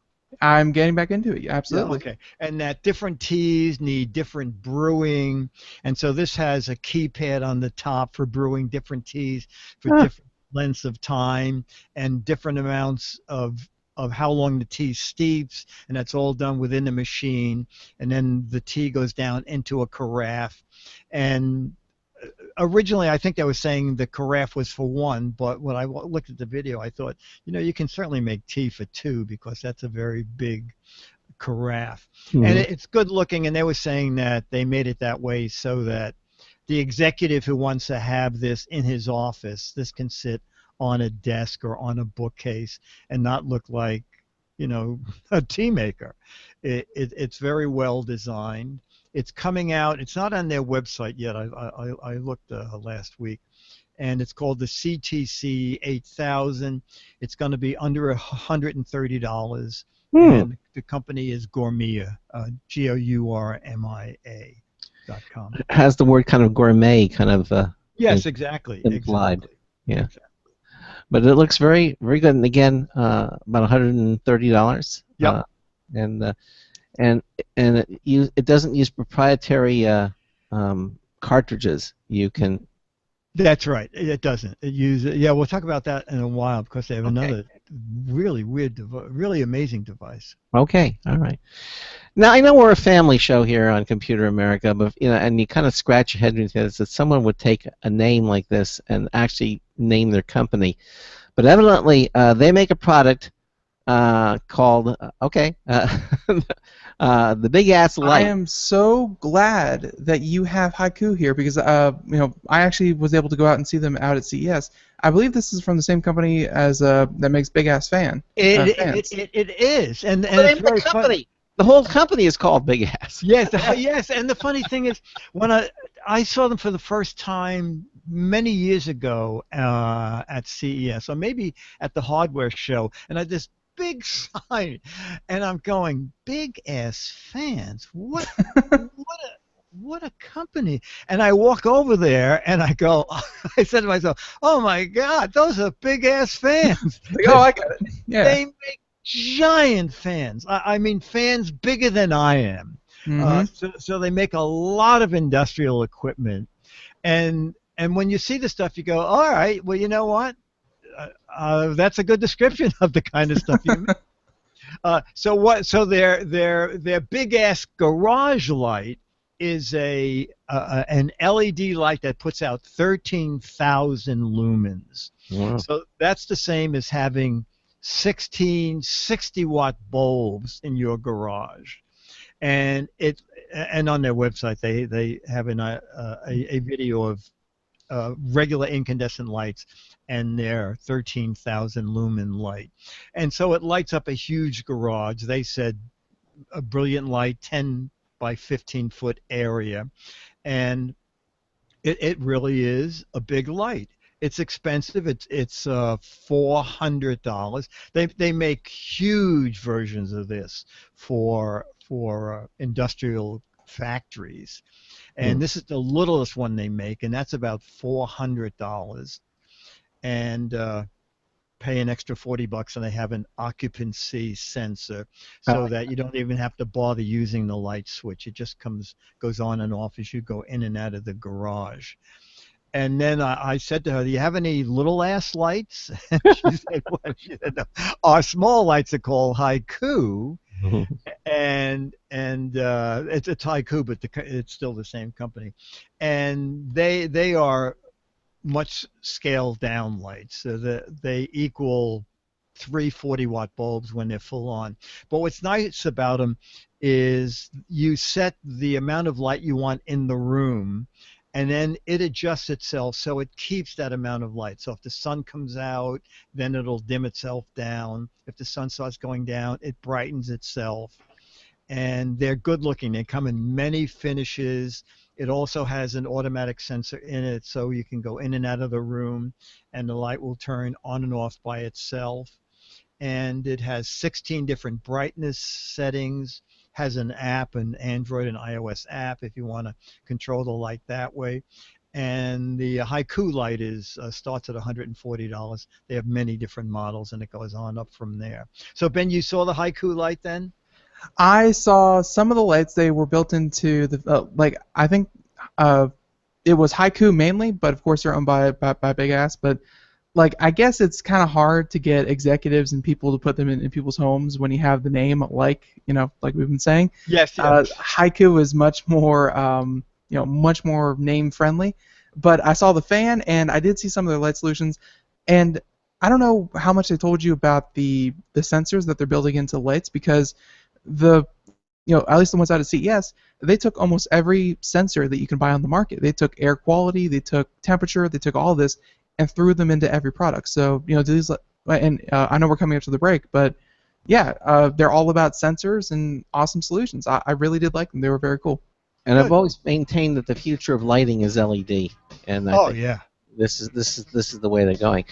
I'm getting back into it. Absolutely. Yeah, okay. And that different teas need different brewing, and so this has a keypad on the top for brewing different teas for different lengths of time and different amounts of how long the tea steeps, and that's all done within the machine. And then the tea goes down into a carafe. And originally, I think they were saying the carafe was for 1, but when I looked at the video, I thought, you can certainly make tea for 2 because that's a very big carafe. Mm-hmm. And it's good looking, and they were saying that they made it that way so that the executive who wants to have this in his office, this can sit on a desk or on a bookcase and not look like, a tea maker. It's very well designed. It's coming out. It's not on their website yet. I looked last week, and it's called the CTC 8000. It's going to be under $130, and the company is Gourmia, GOURMIA.com. It has the word kind of gourmet kind of. Yes, exactly. Implied. Exactly. Yeah. Exactly. But it looks very, very good. And again, about $130. Yep. And it doesn't use proprietary cartridges. You can. That's right. It doesn't. It uses. Yeah, we'll talk about that in a while because they have another really weird, really amazing device. Okay. All right. Now I know we're a family show here on Computer America, but and you kind of scratch your head when you say that someone would take a name like this and actually name their company, but evidently they make a product called the Big Ass Light. I am so glad that you have Haiku here because I actually was able to go out and see them out at CES. I believe this is from the same company as that makes Big Ass Fans. It is, and it's very funny. The whole company is called Big Ass. Yes, yes, and the funny thing is, when I saw them for the first time many years ago at CES, or maybe at the hardware show, and I had this big sign, and I'm going, Big Ass Fans? What a company. And I walk over there and I go, I said to myself, oh my God, those are Big Ass Fans. I get it. Yeah. They make giant fans. I mean, fans bigger than I am. Mm-hmm. So they make a lot of industrial equipment. And when you see the stuff, you go, all right, well, you know what? That's a good description of the kind of stuff you make. So their big ass garage light is an LED light that puts out 13,000 lumens. Wow. So that's the same as having 16 60-watt bulbs in your garage. And on their website they have a video of regular incandescent lights and their 13,000 lumen light. And so it lights up a huge garage. They said a brilliant light, 10 by 15 foot area. And it really is a big light. It's expensive. It's $400. They make huge versions of this for industrial factories, and this is the littlest one they make, and that's about $400. And pay an extra $40, and they have an occupancy sensor, so that you don't even have to bother using the light switch. It just goes on and off as you go in and out of the garage. And then I said to her, do you have any little ass lights? And she said, well, no. Our small lights are called Haiku. And it's Haiku, but it's still the same company. And they are much scaled down lights. So they equal 3 40-watt bulbs when they're full on. But what's nice about them is you set the amount of light you want in the room, and then it adjusts itself so it keeps that amount of light. So if the sun comes out, then it'll dim itself down. If the sun starts going down, it brightens itself. And they're good looking. They come in many finishes. It also has an automatic sensor in it, so you can go in and out of the room, and the light will turn on and off by itself. And it has 16 different brightness settings, has an app, an Android and iOS app if you want to control the light that way. And the Haiku light starts at $140. They have many different models, and it goes on up from there. So, Ben, you saw the Haiku light then? I saw some of the lights. They were built into the I think it was Haiku mainly, but of course they're owned by Big Ass. But I guess it's kind of hard to get executives and people to put them in people's homes when you have the name like we've been saying. Yes. Haiku is much more much more name friendly. But I saw the fan, and I did see some of their light solutions, and I don't know how much they told you about the sensors that they're building into lights, because at least the ones out of CES, they took almost every sensor that you can buy on the market. They took air quality, they took temperature, they took all this and threw them into every product. So these, and I know we're coming up to the break, but yeah, they're all about sensors and awesome solutions. I really did like them. They were very cool. And I've always maintained that the future of lighting is LED. And I think this is the way they're going.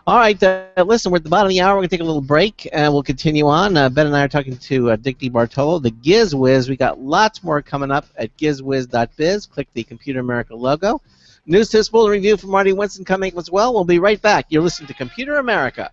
All right, listen, we're at the bottom of the hour. We're going to take a little break, and we'll continue on. Ben and I are talking to Dick DeBartolo, the GizWiz. We got lots more coming up at GizWiz.biz. Click the Computer America logo. News Tips Bulletin Review from Marty Winston coming as well. We'll be right back. You're listening to Computer America.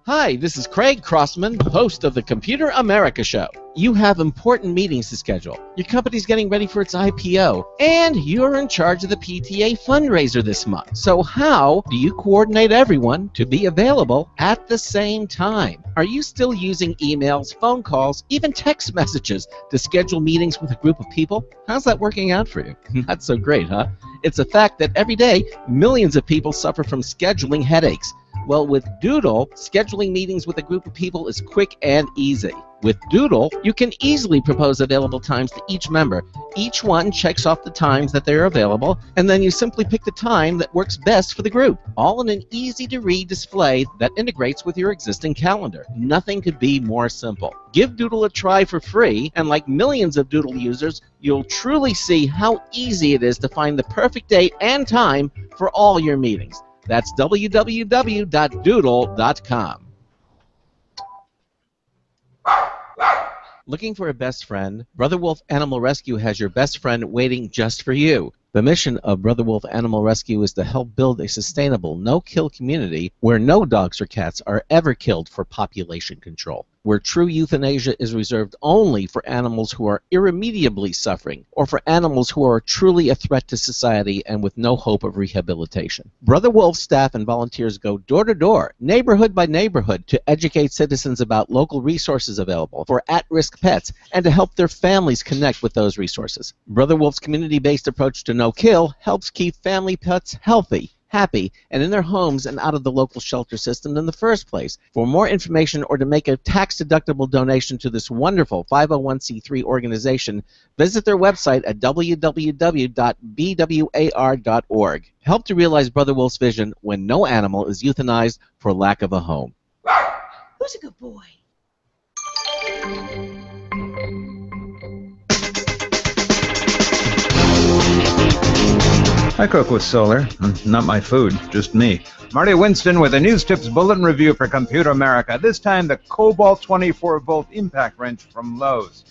Hi, this is Craig Crossman, host of the Computer America Show. You have important meetings to schedule. Your company's getting ready for its IPO, and you're in charge of the PTA fundraiser this month. So how do you coordinate everyone to be available at the same time? Are you still using emails, phone calls, even text messages to schedule meetings with a group of people? How's that working out for you? Not so great, huh? It's a fact that every day, millions of people suffer from scheduling headaches. Well, with Doodle, scheduling meetings with a group of people is quick and easy. With Doodle, you can easily propose available times to each member. Each one checks off the times that they're available, and then you simply pick the time that works best for the group, all in an easy-to-read display that integrates with your existing calendar. Nothing could be more simple. Give Doodle a try for free, and like millions of Doodle users, you'll truly see how easy it is to find the perfect date and time for all your meetings. That's www.doodle.com. Looking for a best friend? Brother Wolf Animal Rescue has your best friend waiting just for you. The mission of Brother Wolf Animal Rescue is to help build a sustainable, no-kill community where no dogs or cats are ever killed for population control, where true euthanasia is reserved only for animals who are irremediably suffering, or for animals who are truly a threat to society and with no hope of rehabilitation. Brother Wolf staff and volunteers go door to door, neighborhood by neighborhood, to educate citizens about local resources available for at-risk pets and to help their families connect with those resources. Brother Wolf's community-based approach to no-kill helps keep family pets healthy, happy, and in their homes and out of the local shelter system in the first place. For more information or to make a tax-deductible donation to this wonderful 501c3 organization, visit their website at www.bwar.org. Help to realize Brother Wolf's vision when no animal is euthanized for lack of a home. Who's a good boy? I cook with solar. Not my food, just me. Marty Winston with a News Tips Bulletin Review for Computer America. This time, the Cobalt 24-volt impact wrench from Lowe's.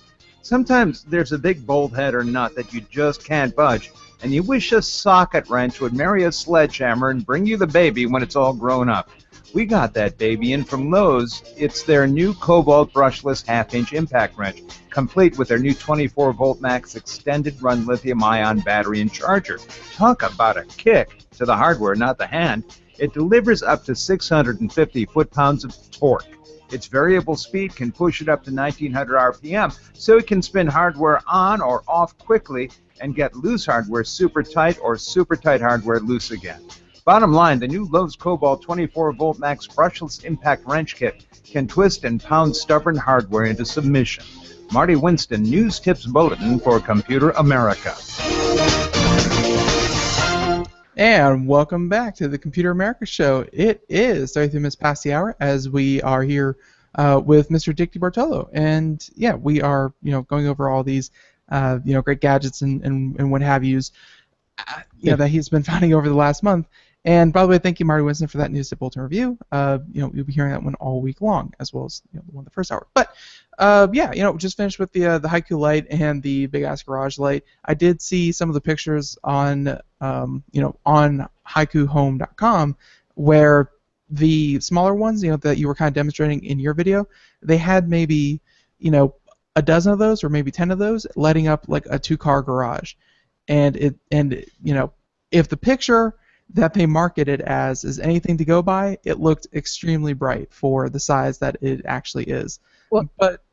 Sometimes there's a big bolt head or nut that you just can't budge, and you wish a socket wrench would marry a sledgehammer and bring you the baby when it's all grown up. We got that baby in from Lowe's. It's their new Cobalt brushless half-inch impact wrench, complete with their new 24-volt max extended-run lithium-ion battery and charger. Talk about a kick to the hardware, not the hand. It delivers up to 650 foot-pounds of torque. Its variable speed can push it up to 1900 RPM, so it can spin hardware on or off quickly and get loose hardware super tight or super tight hardware loose again. Bottom line, the new Lowe's Cobalt 24-volt max brushless impact wrench kit can twist and pound stubborn hardware into submission. Marty Winston, News Tips Bulletin for Computer America. And welcome back to the Computer America Show. It is 33 minutes past the hour as we are here with Mr. Dick DeBartolo. And yeah, we are going over all these great gadgets and what have yous that he's been finding over the last month. And by the way, thank you, Marty Winston, for that News Tip Bulletin review. You'll be hearing that one all week long, as well as the one the first hour. But just finished with the Haiku light and the Big Ass Garage light. I did see some of the pictures on on HaikuHome.com where the smaller ones, that you were kind of demonstrating in your video, they had maybe a dozen of those or maybe 10 of those lighting up like a 2-car garage, and if the picture that they marketed as is anything to go by, it looked extremely bright for the size that it actually is. Well, but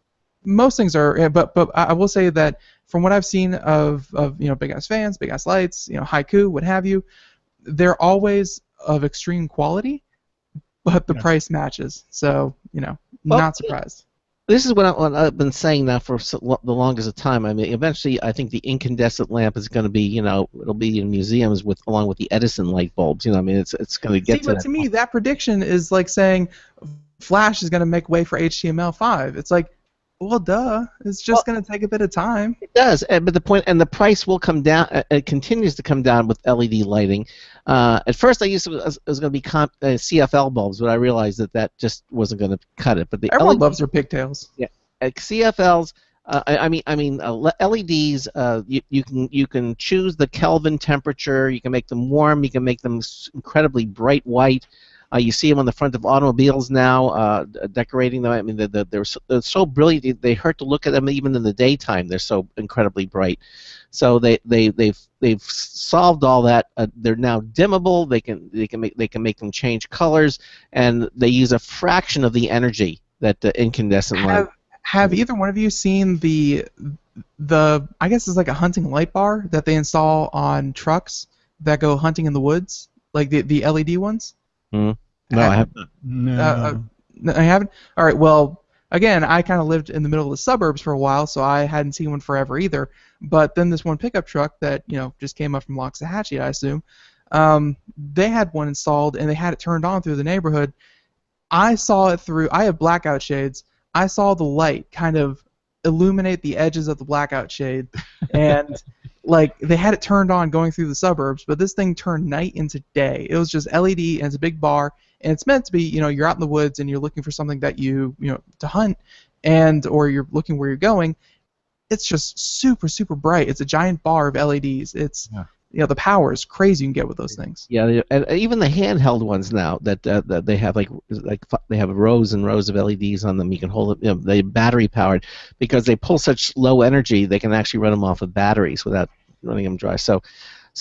most things are. But I will say that from what I've seen of big ass fans, big ass lights, Haiku, what have you, they're always of extreme quality, but the price matches. So not surprised. This is what I've been saying now for the longest of time. I mean, eventually, I think the incandescent lamp is going to be, it'll be in museums along with the Edison light bulbs. I mean, it's going to get to that. To me, that prediction is like saying Flash is going to make way for HTML5. It's like, well, duh. It's just going to take a bit of time. It does, but the price will come down. It continues to come down with LED lighting. At first, I used it was going to be CFL bulbs, but I realized that just wasn't going to cut it. But the everyone loves their pigtails. Yeah, CFLs. LEDs. You can choose the Kelvin temperature. You can make them warm. You can make them incredibly bright white. You see them on the front of automobiles now, decorating them. I mean, they're so brilliant. They hurt to look at them even in the daytime. They're so incredibly bright. So they've solved all that. They're now dimmable. They can make them change colors, and they use a fraction of the energy that the incandescent light. Have either one of you seen the I guess it's like a hunting light bar that they install on trucks that go hunting in the woods, like the LED ones? No, I haven't. No. I haven't? All right, well, again, I kind of lived in the middle of the suburbs for a while, so I hadn't seen one forever either. But then this one pickup truck that, just came up from Loxahatchee, I assume, they had one installed, and they had it turned on through the neighborhood. I saw it through, I have blackout shades. I saw the light kind of illuminate the edges of the blackout shade, and like they had it turned on going through the suburbs, but this thing turned night into day. It was just LED, and it's a big bar, and it's meant to be, you're out in the woods and you're looking for something that to hunt, or you're looking where you're going. It's just super, super bright. It's a giant bar of LEDs. It's the power is crazy you can get with those things. Yeah, and even the handheld ones now that they have they have rows and rows of LEDs on them. You can hold it. They're battery powered because they pull such low energy. They can actually run them off of batteries without running them dry. So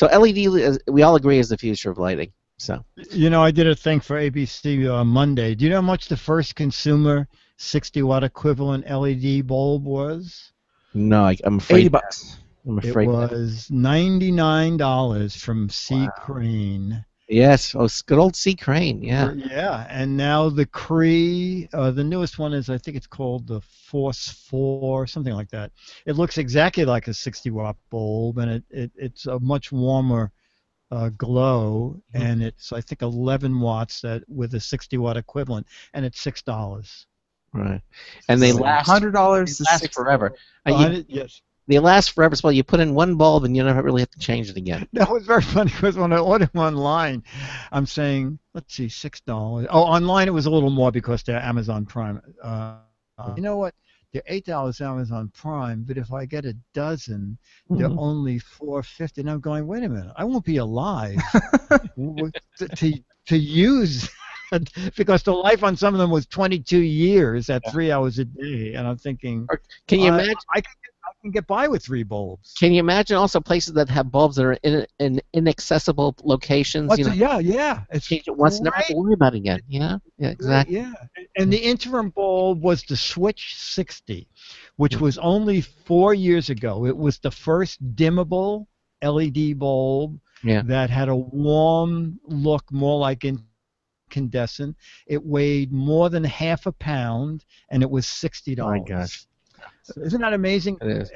LED, we all agree, is the future of lighting. So I did a thing for ABC Monday. Do you know how much the first consumer 60-watt equivalent LED bulb was? No, I'm afraid. $80. I'm afraid it was $99 from C. Crane. Yes, good old C. Crane, yeah. Yeah, and now the Cree, the newest one is, I think it's called the Force 4, something like that. It looks exactly like a 60-watt bulb, and it's a much warmer glow, and it's, I think, 11 watts with a 60-watt equivalent, and it's $6. Right, and they last $100 to last forever. Yes. They last forever. So you put in one bulb and you never really have to change it again. That was very funny because when I ordered them online, I'm saying, let's see, $6. Oh, online it was a little more because they're Amazon Prime. You know what? They're $8 Amazon Prime, but if I get a dozen, they're only $4.50. And I'm going, wait a minute, I won't be alive to use. Because the life on some of them was 22 years at 3 hours a day, and I'm thinking, can you imagine? I can get by with 3 bulbs. Can you imagine also places that have bulbs that are in inaccessible locations? Yeah. It's change it once, never have to worry about it again. Yeah, exactly. Yeah, and the interim bulb was the Switch 60, which was only 4 years ago. It was the first dimmable LED bulb Yeah. that had a warm look, more like incandescent. It weighed more than half a pound, and it was $60. My gosh. Isn't that amazing? It is.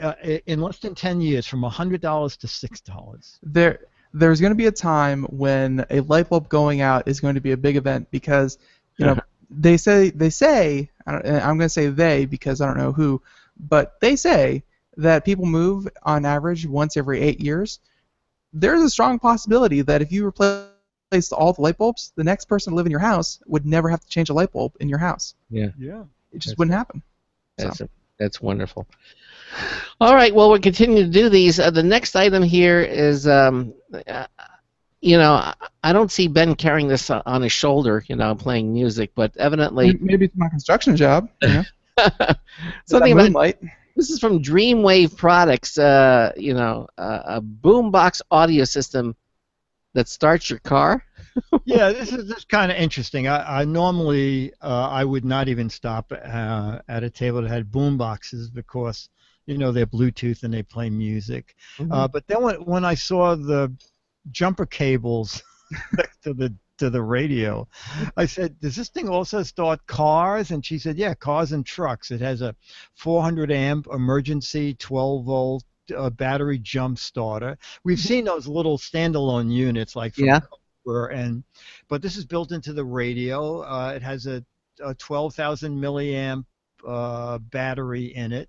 In less than 10 years, from $100 to $6. There's going to be a time when a light bulb going out is going to be a big event because, you know, they say I'm going to say they because I don't know who, but they say that people move on average once every 8 years. There's a strong possibility that if you replace all the light bulbs, the next person to live in your house would never have to change a light bulb in your house. Yeah. It just wouldn't happen. That's wonderful. All right. Well, we're continuing to do these. The next item here is, you know, I don't see Ben carrying this on his shoulder, you know, playing music, but evidently maybe it's my construction job. You know? Something about moonlight. This is from Dreamwave Products. You know, a boombox audio system that starts your car. Yeah, this is kind of interesting. I normally I would not even stop at a table that had boom boxes because, you know, they're Bluetooth and they play music. But then when I saw the jumper cables next to the radio, I said, does this thing also start cars? And she said, yeah, cars and trucks. It has a 400 amp emergency 12 volt battery jump starter. We've seen those little standalone units like from but this is built into the radio. It has a 12,000 milliamp battery in it.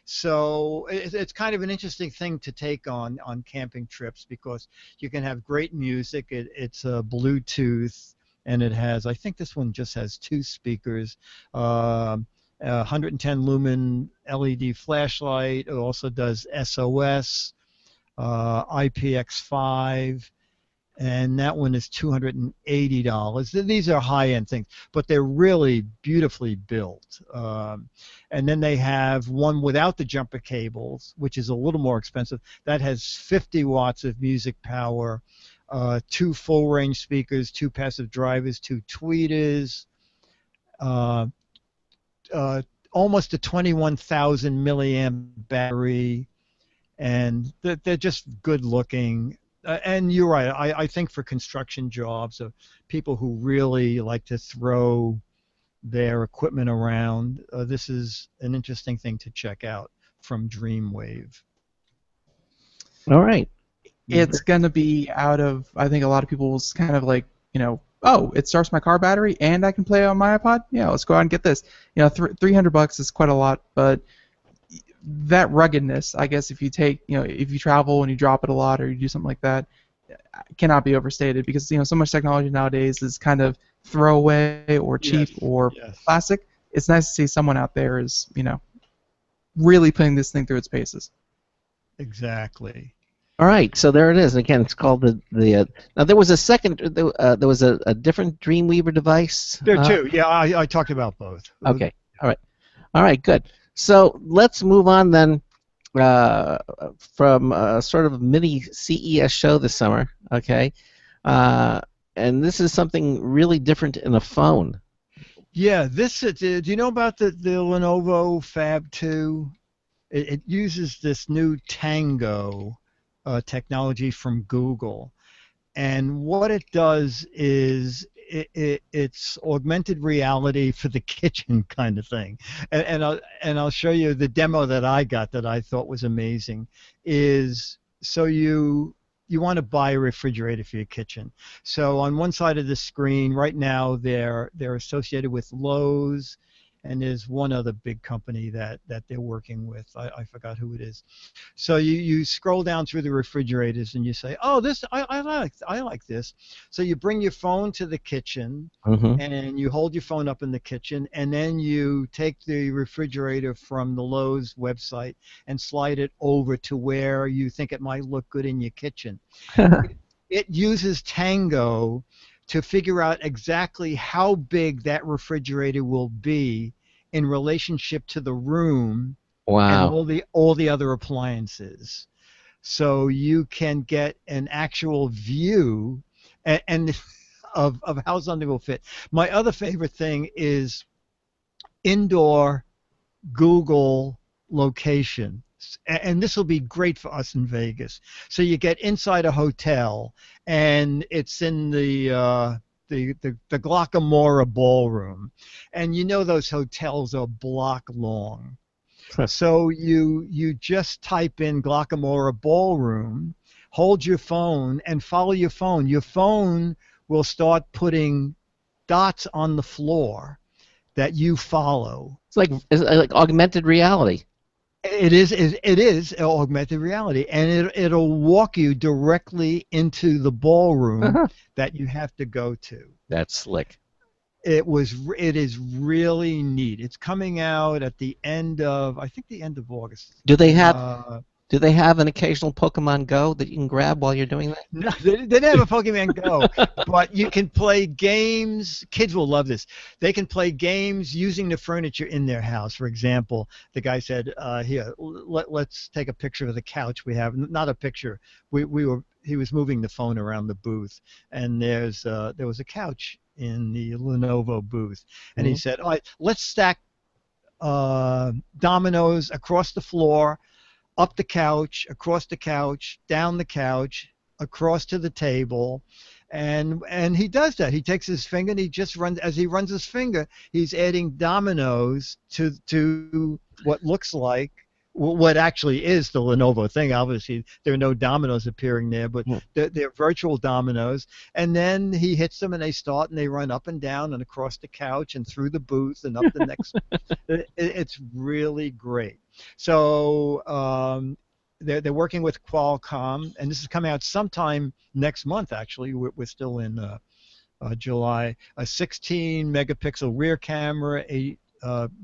So it's kind of an interesting thing to take on camping trips because you can have great music. It's Bluetooth, and it has, I think this one just has 2 speakers, 110 lumen LED flashlight. It also does SOS, IPX5. And that one is $280. These are high-end things, but they're really beautifully built. And then they have one without the jumper cables, which is a little more expensive. That has 50 watts of music power, 2 full-range speakers, 2 passive drivers, 2 tweeters, almost a 21,000 milliamp battery, and they're just good-looking. And you're right. I think for construction jobs, of people who really like to throw their equipment around, this is an interesting thing to check out from Dreamwave. All right. It's going to be out of, I think, a lot of people's kind of like, you know, oh, it starts my car battery and I can play on my iPod? Yeah, let's go out and get this. You know, $300 is quite a lot, but that ruggedness, I guess, if you take, you know, if you travel and you drop it a lot or you do something like that, cannot be overstated because, you know, so much technology nowadays is kind of throwaway or cheap or plastic. It's nice to see someone out there is, you know, really putting this thing through its paces. Exactly. All right, so there it is. Again, it's called the now there was a second, there was a different Dreamweaver device. There are 2. Yeah, I talked about both. Okay. All right, good. So let's move on then from sort of a mini CES show this summer, okay? And this is something really different in a phone. Yeah, this is, do you know about the Lenovo Fab 2? It uses this new Tango technology from Google. And what it does is it's augmented reality for the kitchen kind of thing, and I'll show you the demo that I got that I thought was amazing. Is so you want to buy a refrigerator for your kitchen. So on one side of the screen right now they're associated with Lowe's, and there's one other big company that they're working with. I forgot who it is. So you scroll down through the refrigerators and you say, oh, this I like this. So you bring your phone to the kitchen and you hold your phone up in the kitchen, and then you take the refrigerator from the Lowe's website and slide it over to where you think it might look good in your kitchen. It uses Tango to figure out exactly how big that refrigerator will be in relationship to the room and all the other appliances. So you can get an actual view and of how something will fit. My other favorite thing is indoor Google location. and this will be great for us in Vegas. So you get inside a hotel, and it's in the Glockamora Ballroom, and you know those hotels are block long. So you just type in Glockamora Ballroom, hold your phone, and follow your phone. Your phone will start putting dots on the floor that you follow. It's like augmented reality. It is augmented reality, and it'll walk you directly into the ballroom that you have to go to. That's slick. It is really neat. It's coming out at the end of, I think, the end of August. Do they have an occasional Pokemon Go that you can grab while you're doing that? No, they didn't have a Pokemon Go, but you can play games. Kids will love this. They can play games using the furniture in their house. For example, the guy said, "Here, let's take a picture of the couch we have." Not a picture. He was moving the phone around the booth, and there was a couch in the Lenovo booth, and he said, "All right, let's stack dominoes across the floor, up the couch, across the couch, down the couch, across to the table," and he does that. He takes his finger and he just runs. As he runs his finger, he's adding dominoes to what looks like, what actually is the Lenovo thing. Obviously, there are no dominoes appearing there, but they're virtual dominoes. And then he hits them, and they start, and they run up and down and across the couch and through the booth and up the next. It's really great. So they're working with Qualcomm, and this is coming out sometime next month. Actually, we're still in July. A 16 megapixel rear camera, 8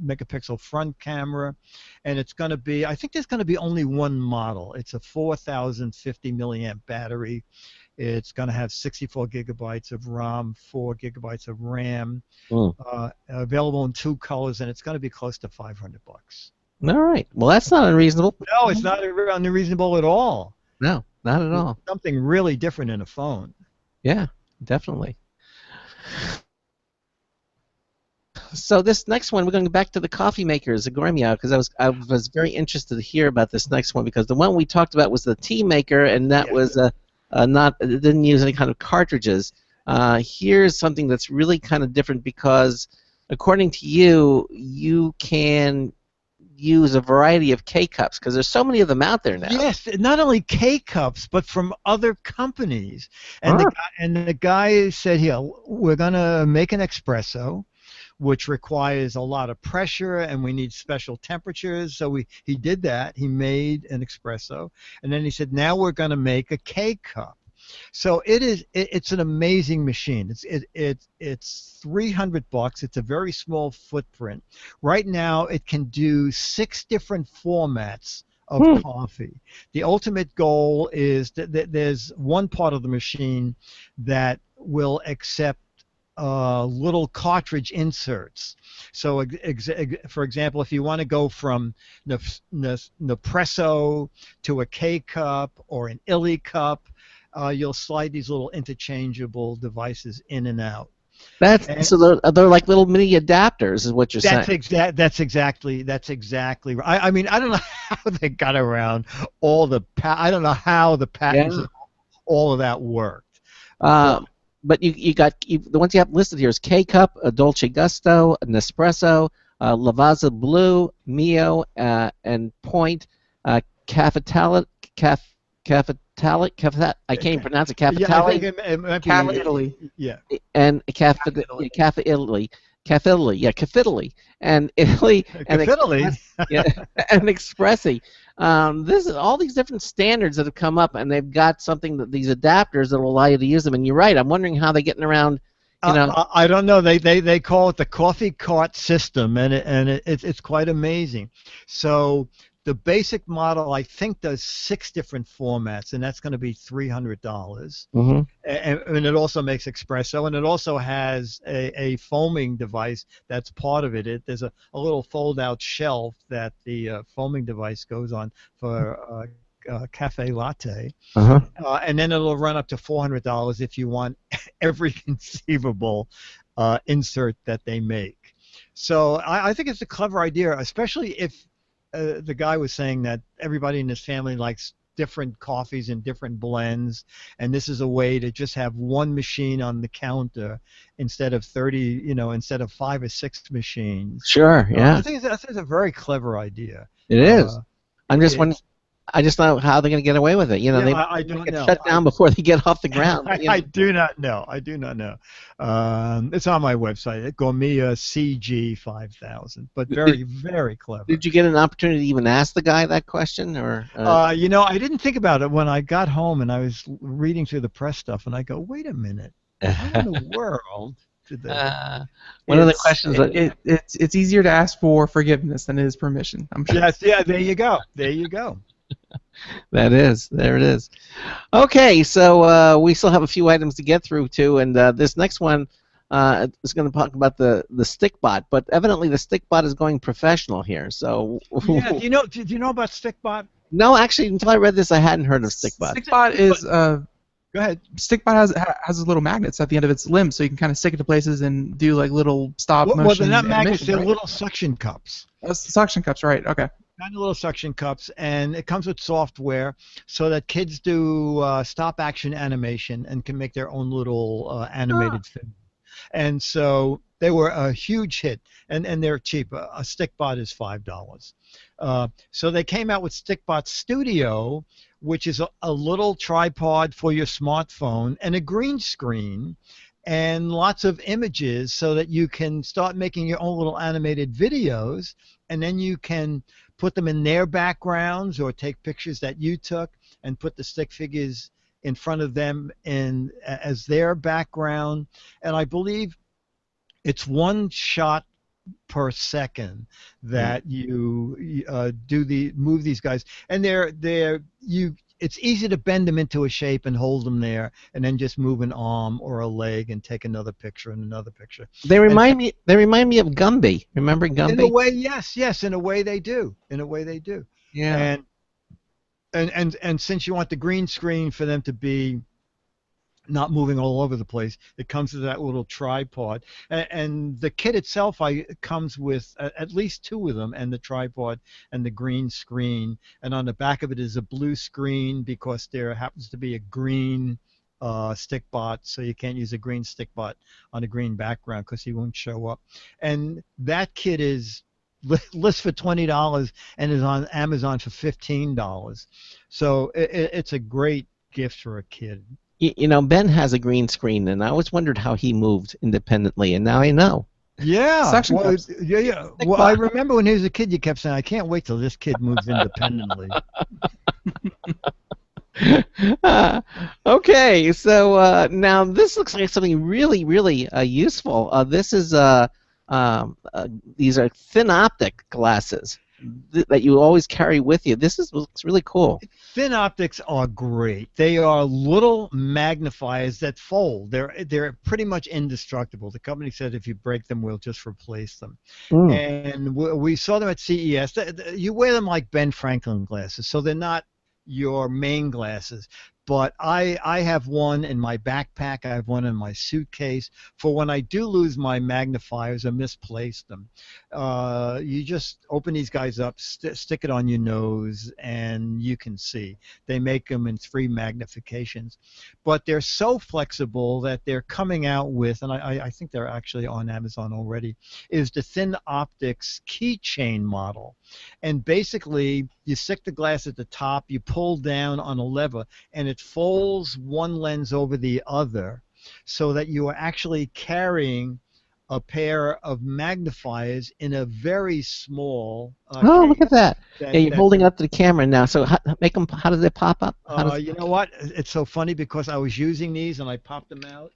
megapixel front camera, and it's going to be, I think there's going to be only one model. It's a 4,050 milliamp battery. It's going to have 64 gigabytes of ROM, 4 gigabytes of RAM, available in 2 colors, and it's going to be close to $500. All right. Well, that's not unreasonable. No, it's not unreasonable at all. No, not at all. Something really different in a phone. Yeah, definitely. So this next one, we're going back to the coffee makers, the Gremio, because I was very interested to hear about this next one, because the one we talked about was the tea maker, and that was it didn't use any kind of cartridges. Here's something that's really kind of different, because according to you, you can use a variety of K-cups, because there's so many of them out there now. Yes, not only K-cups, but from other companies. And the guy said, "Here, we're going to make an espresso, which requires a lot of pressure, and we need special temperatures." So he did that. He made an espresso, and then he said, "Now we're going to make a K-cup." So it's an amazing machine. It's $300. It's a very small footprint. Right now, it can do 6 different formats of coffee. The ultimate goal is that there's one part of the machine that will accept little cartridge inserts. So, for example, if you want to go from Nespresso to a K-cup or an Illy cup, you'll slide these little interchangeable devices in and out. So they're like little mini adapters, is what you're saying. That's exactly right. I mean, I don't know how they got around all the I don't know how the patents and all of that worked. But you got the ones you have listed here is K-cup, a Dolce Gusto, a Nespresso, Lavazza Blue, Mio, and Point, Cafetalic. I can't even pronounce it. Cafetalic. Yeah, I think it might be Cafe Italy. Yeah. And Cafe Italy. Cafe Italy. Yeah, Cafe Italy. And Italy. And Italy. And Expressi. This is all these different standards that have come up, and they've got something that these adapters that will allow you to use them. And you're right. I'm wondering how they're getting around. You know, I don't know. They call it the coffee cart system, and it's quite amazing. So the basic model, I think, does 6 different formats, and that's going to be $300. Mm-hmm. And it also makes espresso, and it also has a foaming device that's part of it. There's a little fold-out shelf that the foaming device goes on for cafe latte, and then it'll run up to $400 if you want every conceivable insert that they make. So I think it's a clever idea, especially if the guy was saying that everybody in his family likes different coffees and different blends, and this is a way to just have one machine on the counter instead of 30, instead of 5 or 6 machines. Sure, yeah. I think it's a very clever idea. It is. I'm just wondering. I just don't know how they're going to get away with it. I don't get know. shut down before they get off the ground. I do not know. I do not know. It's on my website, Gourmet CG5000. But very, very clever. Did you get an opportunity to even ask the guy that question, or? I didn't think about it when I got home and I was reading through the press stuff, and I go, wait a minute, how in the world did they? One of the questions. It's easier to ask for forgiveness than it is permission. I'm sure. Yes. Yeah. There you go. There you go. There it is. Okay, so we still have a few items to get through too, and this next one is going to talk about the StickBot, but evidently the StickBot is going professional here. So yeah, do you know about StickBot? No, actually, until I read this, I hadn't heard of StickBot. StickBot is go ahead. StickBot has little magnets at the end of its limb, so you can kind of stick it to places and do like little stop motion. Well, they're not magnets; they're right? little suction cups. Suction cups, right? Okay. Kind of little suction cups, and it comes with software so that kids do stop action animation and can make their own little animated film. And so they were a huge hit, and they're cheap. A StickBot is $5. So they came out with StickBot Studio, which is a little tripod for your smartphone and a green screen and lots of images so that you can start making your own little animated videos, and then you can put them in their backgrounds or take pictures that you took and put the stick figures in front of them as their background. And I believe it's 1 shot per second that you move these guys, and it's easy to bend them into a shape and hold them there, and then just move an arm or a leg and take another picture and another picture. They remind me of Gumby. Remember Gumby? In a way, yes. In a way, they do. Yeah. And since you want the green screen for them to be not moving all over the place, it comes with that little tripod, and the kit itself comes with at least 2 of them, and the tripod and the green screen, and on the back of it is a blue screen because there happens to be a green StickBot, so you can't use a green StickBot on a green background because he won't show up. And that kit is list for $20 and is on Amazon for $15. So it's a great gift for a kid. Ben has a green screen, and I always wondered how he moved independently, and now I know. Yeah. Suction Well, cups. yeah. Well, I remember when he was a kid, you kept saying, "I can't wait till this kid moves independently." Okay, so now this looks like something really, really useful. This is these are thin optic glasses that you always carry with you. Looks really cool. Thin optics are great. They are little magnifiers that fold. They're pretty much indestructible. The company said if you break them, we'll just replace them. And we saw them at CES. You wear them like Ben Franklin glasses, so they're not your main glasses. But I have one in my backpack. I have one in my suitcase for when I do lose my magnifiers or misplace them. You just open these guys up, stick it on your nose, and you can see. They make them in 3 magnifications. But they're so flexible that they're coming out with, and I think they're actually on Amazon already, is the Thin Optics keychain model. And basically, you stick the glass at the top, you pull down on a lever, and it folds one lens over the other so that you are actually carrying a pair of magnifiers in a very small look at that. You're holding up to the camera now. So how does it pop up? You know what? It's so funny because I was using these and I popped them out.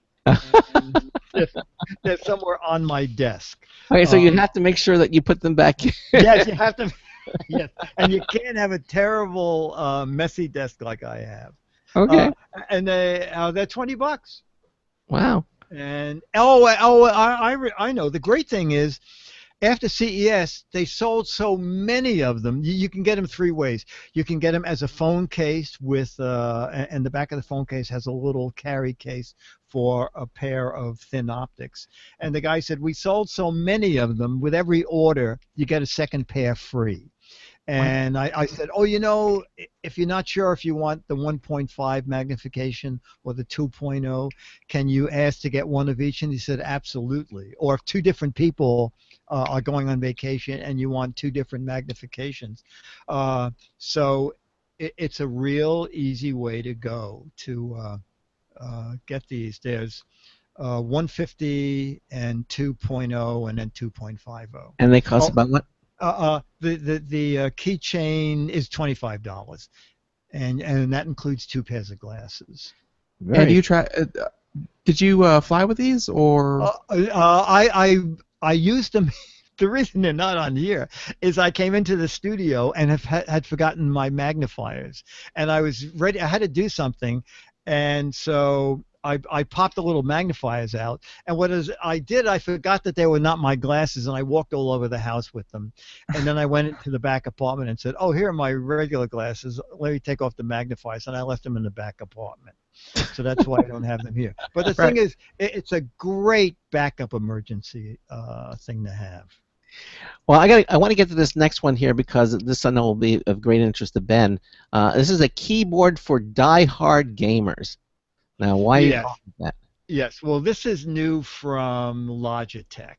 And they're somewhere on my desk. Okay, so you have to make sure that you put them back in. Yes, you have to. Yes, and you can't have a terrible, messy desk like I have. Okay. And they're $20. Wow. And I know. The great thing is, after CES, they sold so many of them. You can get them 3 ways. You can get them as a phone case with, and the back of the phone case has a little carry case for a pair of thin optics. And the guy said, we sold so many of them, with every order, you get a second pair free. And I said, oh, if you're not sure if you want the 1.5 magnification or the 2.0, can you ask to get one of each? And he said, absolutely. Or if two different people are going on vacation and you want two different magnifications. So it's a real easy way to go to get these. There's 150 and 2.0 and then 2.50. And they cost about what? The keychain is $25, and that includes 2 pairs of glasses. And do you try? Did you fly with these, or? I used them. The reason they're not on here is I came into the studio and had forgotten my magnifiers, and I was ready. I had to do something, and so I popped the little magnifiers out, and I forgot that they were not my glasses, and I walked all over the house with them. And then I went into the back apartment and said, oh, here are my regular glasses. Let me take off the magnifiers, and I left them in the back apartment. So that's why I don't have them here. But the thing is, it's a great backup emergency thing to have. Well, I want to get to this next one here because this I know will be of great interest to Ben. This is a keyboard for die-hard gamers. Now, why are you calling that? Yes, well, this is new from Logitech.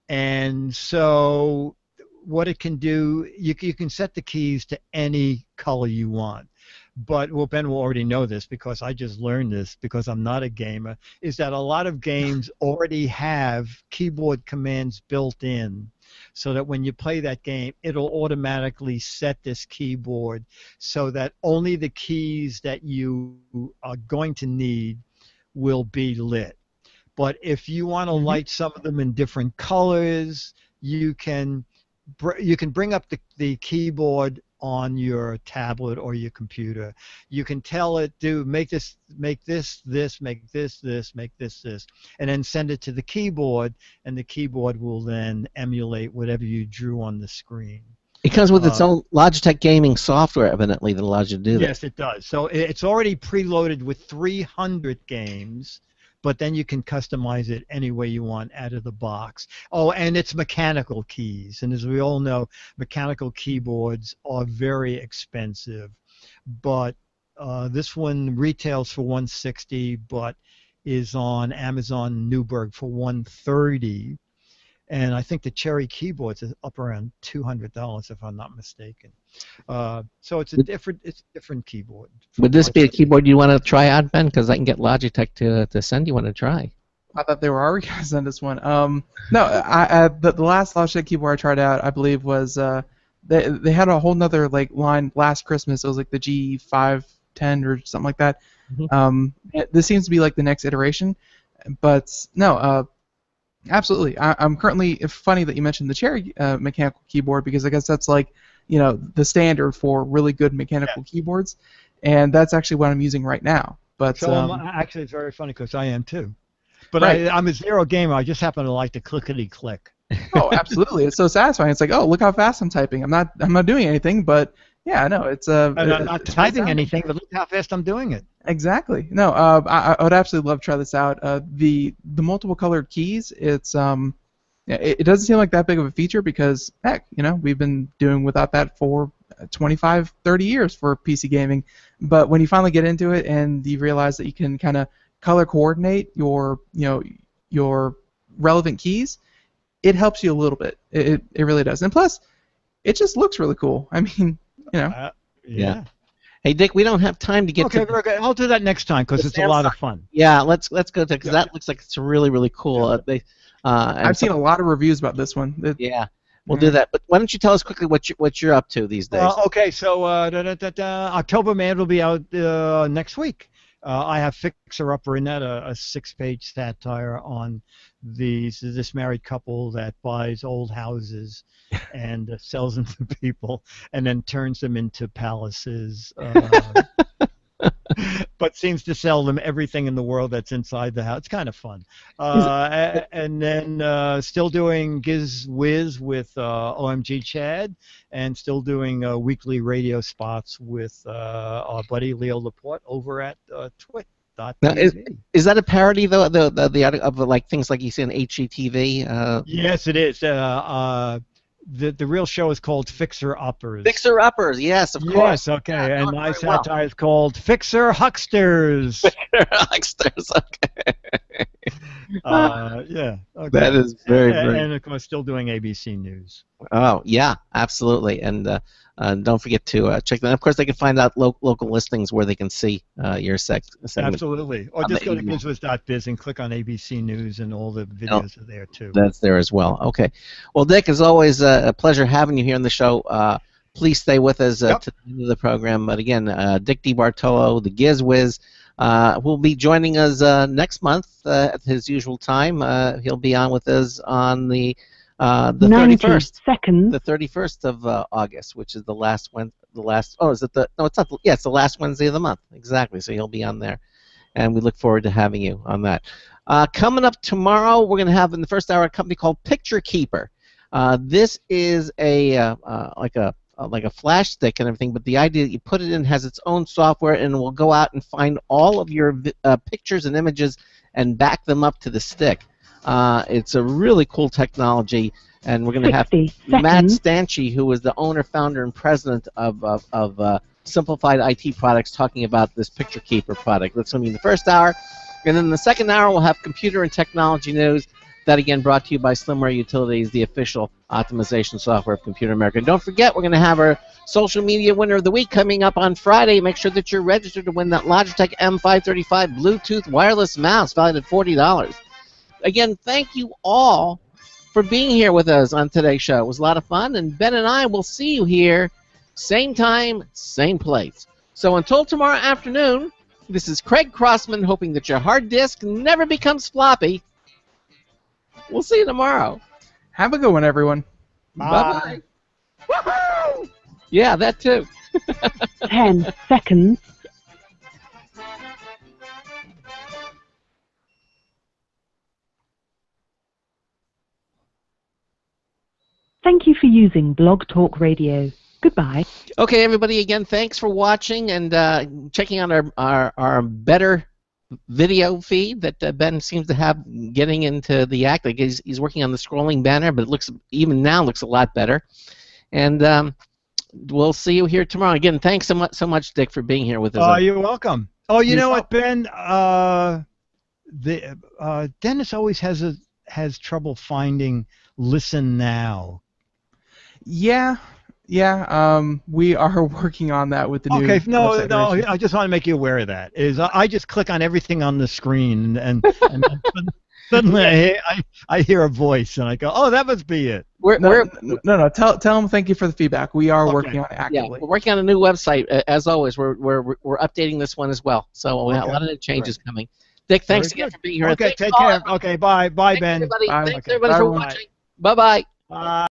And so what it can do, you can set the keys to any color you want. But, well, Ben will already know this because I just learned this because I'm not a gamer, is that a lot of games already have keyboard commands built in so that when you play that game, it'll automatically set this keyboard so that only the keys that you are going to need will be lit. But if you want to light some of them in different colors, you can bring up the keyboard on your tablet or your computer. You can tell it, make this, make this, make this, make this, and then send it to the keyboard, and the keyboard will then emulate whatever you drew on the screen. It comes with its own Logitech gaming software, evidently, that allows you to do that. Yes, it does. So it's already preloaded with 300 games, but then you can customize it any way you want out of the box. Oh, and it's mechanical keys. And as we all know, mechanical keyboards are very expensive. But this one retails for $160, but is on Amazon Newberg for $130. And I think the Cherry keyboards is up around $200, if I'm not mistaken. So it's a different keyboard. Would this be a keyboard you want to try out, Ben? Because I can get Logitech to send you one to try. I thought they were already going to send us one. No, the last Logitech keyboard I tried out, I believe, was they had a whole nother line last Christmas. It was like the G510 or something like that. Mm-hmm. This seems to be like the next iteration, but no. Absolutely. I'm currently. It's funny that you mentioned the Cherry mechanical keyboard because I guess that's the standard for really good mechanical keyboards, and that's actually what I'm using right now. But so actually, it's very funny because I am too. But I'm a zero gamer. I just happen to like the clickety click. Oh, absolutely! It's so satisfying. It's like, oh, look how fast I'm typing. I'm not doing anything, but yeah, no, it's I'm not typing anything, but look how fast I'm doing it. Exactly. No, I would absolutely love to try this out. The multiple colored keys, it's it doesn't seem like that big of a feature because heck, we've been doing without that for 25, 30 years for PC gaming. But when you finally get into it and you realize that you can kind of color coordinate your relevant keys, it helps you a little bit. It really does. And plus, it just looks really cool. I mean, yeah. Hey, Dick, we don't have time to get to... Okay, I'll do that next time because it's a lot of fun. Yeah, let's go to because that looks like it's really, really cool. Yeah. I've seen a lot of reviews about this one. We'll do that. But why don't you tell us quickly what you're up to these days? Okay, so October Man will be out next week. I have Fixer Upper in that, a 6-page satire on this married couple that buys old houses and sells them to people and then turns them into palaces, but seems to sell them everything in the world that's inside the house. It's kind of fun. And then still doing GizWiz with OMG Chad, and still doing weekly radio spots with our buddy Leo Laporte over at Twit. Now, is that a parody though? The of things like you see on HGTV? Yes, it is. the real show is called Fixer Uppers. Fixer Uppers, yes, of course. Yes, okay. Yeah, And doing my very well. satire is called Fixer Hucksters. Hucksters, okay. Yeah. Okay. That is very. And of course, still doing ABC News. Oh, yeah, absolutely. And don't forget to check them. Of course, they can find out local listings where they can see your segment. Absolutely. Or on just the go to email. GizWiz.biz and click on ABC News, and all the videos are there, too. That's there as well. Okay. Well, Dick, as always, a pleasure having you here on the show. Please stay with us to the end of the program. But again, Dick DeBartolo, the GizWiz, will be joining us next month at his usual time. He'll be on with us on the 31st. Seconds. The 31st of August, which is the last one. Oh, is it the? No, it's not. Yeah, it's the last Wednesday of the month. Exactly. So he'll be on there, and we look forward to having you on that. Coming up tomorrow, we're going to have in the first hour a company called Picture Keeper. This is a like a flash stick and everything, but the idea that you put it in has its own software, and it will go out and find all of your pictures and images and back them up to the stick. It's a really cool technology, and we're going to have Matt Stanchi, who is the owner, founder, and president of Simplified IT Products, talking about this Picture Keeper product. That's going to be in the first hour. And then in the second hour, we'll have computer and technology news. That, again, brought to you by Slimware Utilities, the official optimization software of Computer America. And don't forget, we're going to have our social media winner of the week coming up on Friday. Make sure that you're registered to win that Logitech M535 Bluetooth wireless mouse valued at $40. Again, thank you all for being here with us on today's show. It was a lot of fun, and Ben and I will see you here, same time, same place. So until tomorrow afternoon, this is Craig Crossman, hoping that your hard disk never becomes floppy. We'll see you tomorrow. Have a good one, everyone. Bye-bye. Woohoo! Yeah, that too. 10 seconds. Thank you for using Blog Talk Radio. Goodbye. Okay, everybody, again, thanks for watching and checking out our better video feed that Ben seems to have getting into the act. Like he's working on the scrolling banner, but it looks even now looks a lot better. And we'll see you here tomorrow. Again, thanks so much, Dick, for being here with us. Oh, you're welcome. Oh, you know what, Ben? Dennis always has trouble finding Listen Now. Yeah, we are working on that with the new. Okay, no, I just want to make you aware of that. I just click on everything on the screen, and suddenly I hear a voice, and I go, "Oh, that must be it." No. Tell them thank you for the feedback. We are working on it actively. Yeah, we're working on a new website. As always, we're updating this one as well. So we have a lot of new changes coming. Dick, thanks again for being here. Okay, take care. Okay, bye, Ben. Thanks, everybody. Bye. Thanks everybody for watching. Bye-bye. Bye.